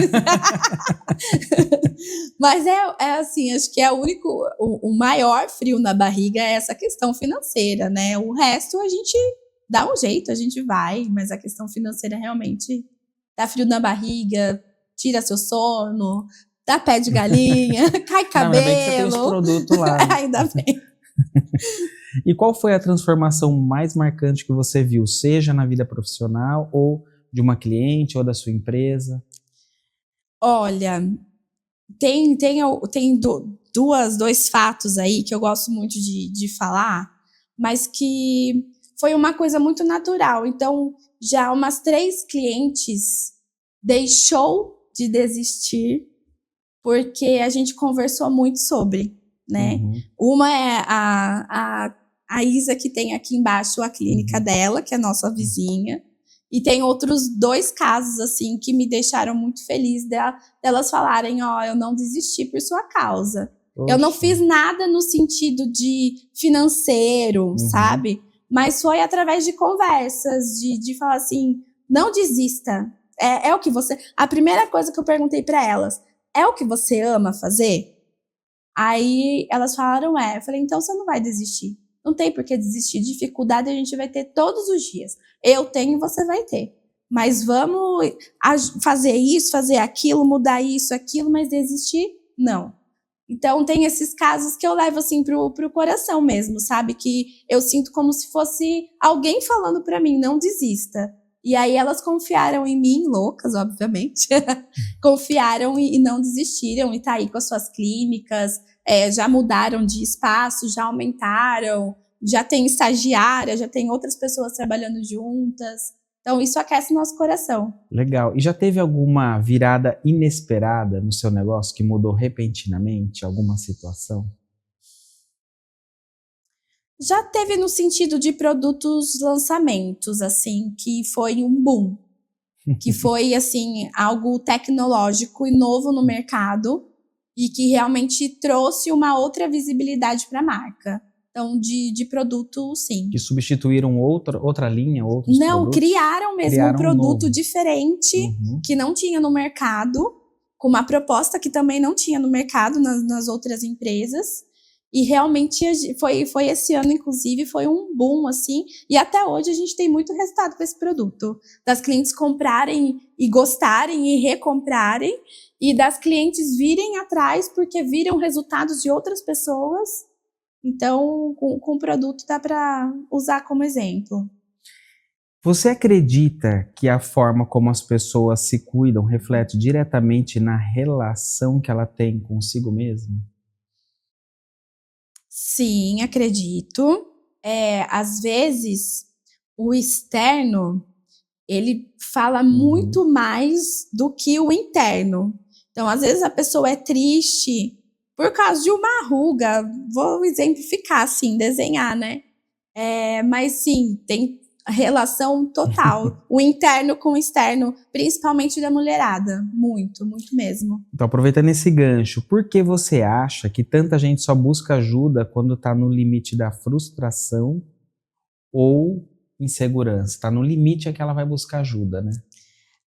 Mas é assim, acho que é o maior frio na barriga é essa questão financeira, né? O resto a gente dá um jeito, a gente vai, mas a questão financeira realmente dá frio na barriga, tira seu sono, dá pé de galinha, cai cabelo. Não, ainda bem que você tem os produtos lá. Né? Ainda bem. E qual foi a transformação mais marcante que você viu, seja na vida profissional ou de uma cliente ou da sua empresa? Olha, tem dois fatos aí que eu gosto muito de falar, mas que foi uma coisa muito natural. Então, já umas 3 clientes deixou de desistir porque a gente conversou muito sobre, né? Uma é a Isa, que tem aqui embaixo a clínica dela, que é nossa vizinha, e tem outros 2 casos, assim, que me deixaram muito feliz delas falarem, eu não desisti por sua causa. Poxa. Eu não fiz nada no sentido de financeiro, sabe? Mas foi através de conversas, de falar assim, não desista. É o que você... A primeira coisa que eu perguntei para elas, é o que você ama fazer? Aí elas falaram, Eu falei, então você não vai desistir. Não tem por que desistir. Dificuldade a gente vai ter todos os dias. Eu tenho, você vai ter. Mas vamos fazer isso, fazer aquilo, mudar isso, aquilo, mas desistir, não. Então tem esses casos que eu levo assim pro coração mesmo, sabe? Que eu sinto como se fosse alguém falando para mim, não desista. E aí elas confiaram em mim, loucas, obviamente, confiaram e não desistiram, e tá aí com as suas clínicas, já mudaram de espaço, já aumentaram, já tem estagiária, já tem outras pessoas trabalhando juntas. Então isso aquece nosso coração. Legal. E já teve alguma virada inesperada no seu negócio que mudou repentinamente alguma situação? Já teve no sentido de produtos lançamentos, assim, que foi um boom. Que foi, assim, algo tecnológico e novo no mercado e que realmente trouxe uma outra visibilidade para a marca. Então, de produto, sim. Que substituíram outra linha, outros Não, produtos? criaram mesmo um produto diferente que não tinha no mercado, com uma proposta que também não tinha no mercado nas outras empresas. E realmente foi esse ano, inclusive, foi um boom, assim. E até hoje a gente tem muito resultado com esse produto. Das clientes comprarem e gostarem e recomprarem. E das clientes virem atrás porque viram resultados de outras pessoas. Então, com o produto dá para usar como exemplo. Você acredita que a forma como as pessoas se cuidam reflete diretamente na relação que ela tem consigo mesma? Sim, acredito. Às vezes, o externo, ele fala muito mais do que o interno. Então, às vezes, a pessoa é triste por causa de uma ruga. Vou exemplificar, assim, desenhar, né? Mas, sim, tem relação total. O interno com o externo, principalmente da mulherada. Muito, muito mesmo. Então, aproveitando esse gancho, por que você acha que tanta gente só busca ajuda quando está no limite da frustração ou insegurança? Está no limite é que ela vai buscar ajuda, né?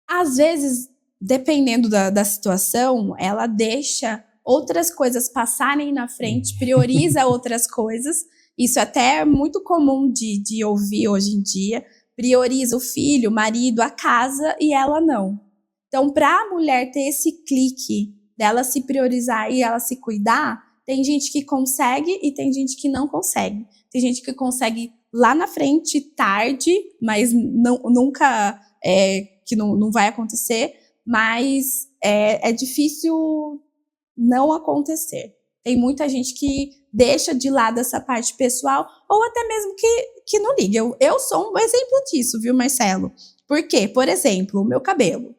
Às vezes, dependendo da situação, ela deixa outras coisas passarem na frente, prioriza outras coisas. Isso até é muito comum de ouvir hoje em dia. Prioriza o filho, o marido, a casa e ela não. Então, para a mulher ter esse clique dela se priorizar e ela se cuidar, tem gente que consegue e tem gente que não consegue. Tem gente que consegue lá na frente, tarde, mas nunca que não vai acontecer, mas é difícil não acontecer. Tem muita gente que deixa de lado essa parte pessoal ou até mesmo que não liga. Eu sou um exemplo disso, viu, Marcelo? Por quê? Por exemplo, o meu cabelo.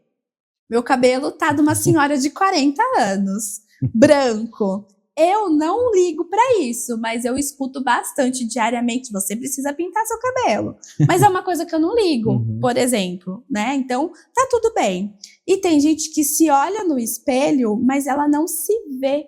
Meu cabelo tá de uma senhora de 40 anos, branco. Eu não ligo para isso, mas eu escuto bastante diariamente, você precisa pintar seu cabelo. Mas é uma coisa que eu não ligo, por exemplo, né? Então, tá tudo bem. E tem gente que se olha no espelho, mas ela não se vê.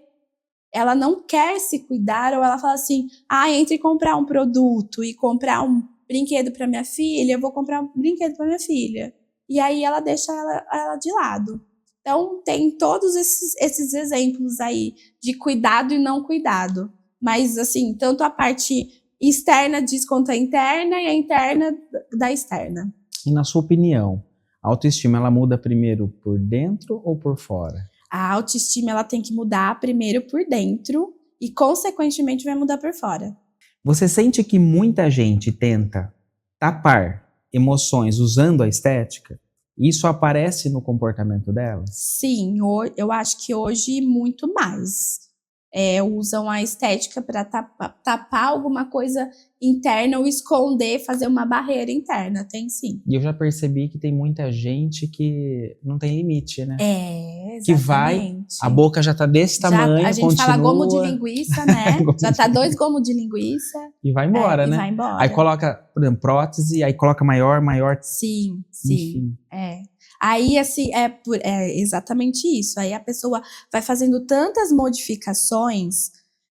Ela não quer se cuidar, ou ela fala assim, entre comprar um produto e comprar um brinquedo para minha filha, eu vou comprar um brinquedo para minha filha. E aí ela deixa ela de lado. Então, tem todos esses exemplos aí de cuidado e não cuidado. Mas, assim, tanto a parte externa diz quanto a interna e a interna da externa. E na sua opinião, a autoestima ela muda primeiro por dentro ou por fora? A autoestima ela tem que mudar primeiro por dentro e, consequentemente, vai mudar por fora. Você sente que muita gente tenta tapar emoções usando a estética? Isso aparece no comportamento delas? Sim, eu acho que hoje muito mais. Usam a estética para tapar alguma coisa interna ou esconder, fazer uma barreira interna, tem sim. E eu já percebi que tem muita gente que não tem limite, né? Exatamente. Que vai, a boca já tá desse tamanho, a gente fala gomo de linguiça, né? Já tá 2 gomos de linguiça. E vai embora, né? E vai embora. Aí coloca, por exemplo, prótese, aí coloca maior. Sim. Enfim. Aí, assim, é exatamente isso. Aí a pessoa vai fazendo tantas modificações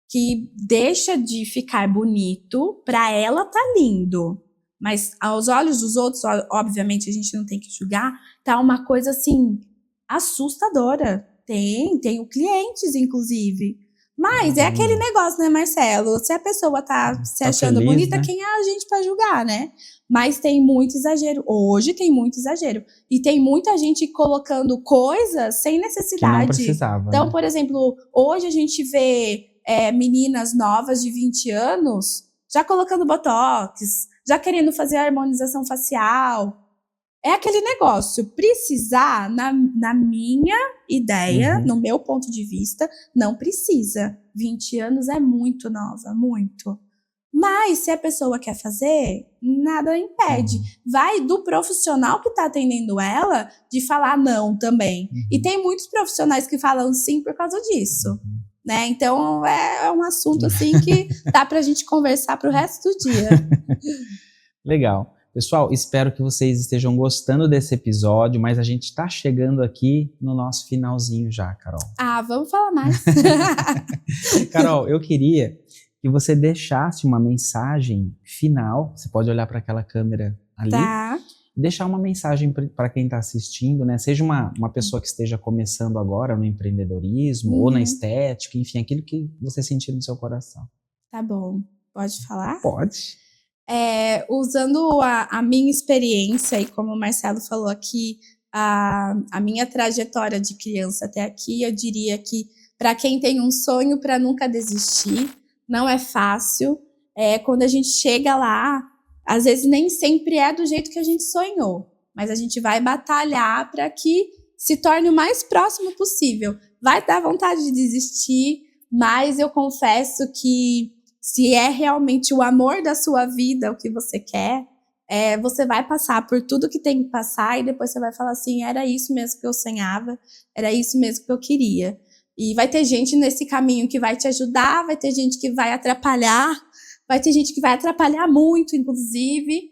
que deixa de ficar bonito, pra ela tá lindo. Mas aos olhos dos outros, obviamente a gente não tem que julgar, tá uma coisa assim, assustadora. Tenho clientes, inclusive. Mas é aquele negócio, né, Marcelo? Se a pessoa tá se achando feliz, bonita, né? quem é a gente pra julgar, né? Mas tem muito exagero. Hoje tem muito exagero. E tem muita gente colocando coisas sem necessidade. Que não precisava. Então, né? por exemplo, hoje a gente vê meninas novas de 20 anos já colocando botox, já querendo fazer harmonização facial. É aquele negócio, precisar, na minha ideia, no meu ponto de vista, não precisa. 20 anos é muito nova, muito. Mas se a pessoa quer fazer, nada impede. Vai do profissional que está atendendo ela de falar não também. E tem muitos profissionais que falam sim por causa disso. né? Então é um assunto assim que dá pra gente conversar pro resto do dia. Legal. Pessoal, espero que vocês estejam gostando desse episódio, mas a gente está chegando aqui no nosso finalzinho já, Carol. Ah, vamos falar mais. Carol, eu queria que você deixasse uma mensagem final. Você pode olhar para aquela câmera ali. Tá. Deixar uma mensagem para quem está assistindo, né? Seja uma pessoa que esteja começando agora no empreendedorismo ou na estética, enfim, aquilo que você sentir no seu coração. Tá bom. Pode falar? Pode. Usando a minha experiência e como o Marcelo falou aqui, a minha trajetória de criança até aqui, eu diria que para quem tem um sonho, para nunca desistir, não é fácil. Quando a gente chega lá, às vezes nem sempre é do jeito que a gente sonhou, mas a gente vai batalhar para que se torne o mais próximo possível. Vai dar vontade de desistir, mas eu confesso que se é realmente o amor da sua vida o que você quer, você vai passar por tudo que tem que passar e depois você vai falar assim, era isso mesmo que eu sonhava, era isso mesmo que eu queria. E vai ter gente nesse caminho que vai te ajudar, vai ter gente que vai atrapalhar, vai ter gente que vai atrapalhar muito, inclusive,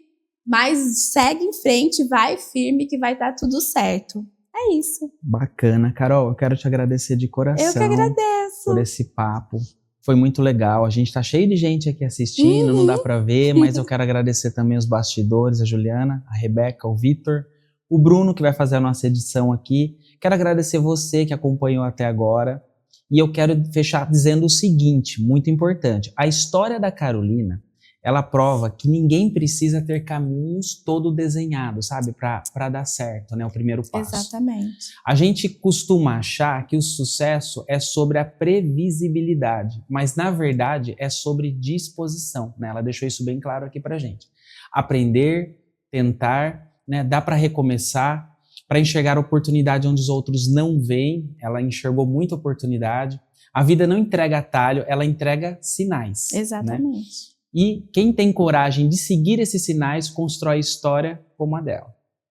mas segue em frente, vai firme que vai dar tudo certo. É isso. Bacana. Carol, eu quero te agradecer de coração. Eu que agradeço. Por esse papo. Foi muito legal. A gente tá cheio de gente aqui assistindo, não dá para ver, mas eu quero agradecer também os bastidores, a Juliana, a Rebeca, o Vitor, o Bruno, que vai fazer a nossa edição aqui. Quero agradecer você que acompanhou até agora. E eu quero fechar dizendo o seguinte, muito importante. A história da Carolina, ela prova que ninguém precisa ter caminhos todo desenhados, sabe? Para dar certo, né? O primeiro passo. Exatamente. A gente costuma achar que o sucesso é sobre a previsibilidade, mas na verdade é sobre disposição, né? Ela deixou isso bem claro aqui pra gente. Aprender, tentar, né? Dá para recomeçar, para enxergar oportunidade onde os outros não veem. Ela enxergou muita oportunidade. A vida não entrega atalho, ela entrega sinais. Exatamente. Né? E quem tem coragem de seguir esses sinais constrói história como a dela.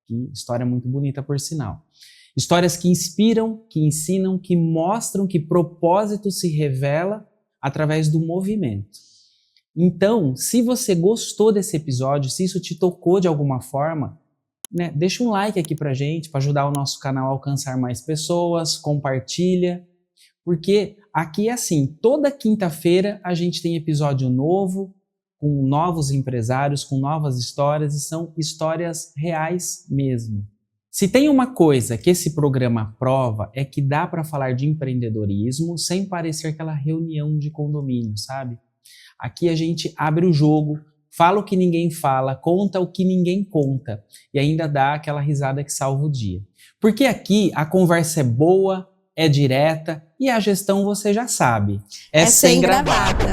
Que história muito bonita, por sinal. Histórias que inspiram, que ensinam, que mostram que propósito se revela através do movimento. Então, se você gostou desse episódio, se isso te tocou de alguma forma, né, deixa um like aqui pra gente, para ajudar o nosso canal a alcançar mais pessoas, compartilha, porque aqui é assim, toda quinta-feira a gente tem episódio novo, com novos empresários, com novas histórias, e são histórias reais mesmo. Se tem uma coisa que esse programa prova, é que dá para falar de empreendedorismo sem parecer aquela reunião de condomínio, sabe? Aqui a gente abre o jogo, fala o que ninguém fala, conta o que ninguém conta, e ainda dá aquela risada que salva o dia. Porque aqui a conversa é boa, é direta, e a gestão você já sabe. É sem gravata.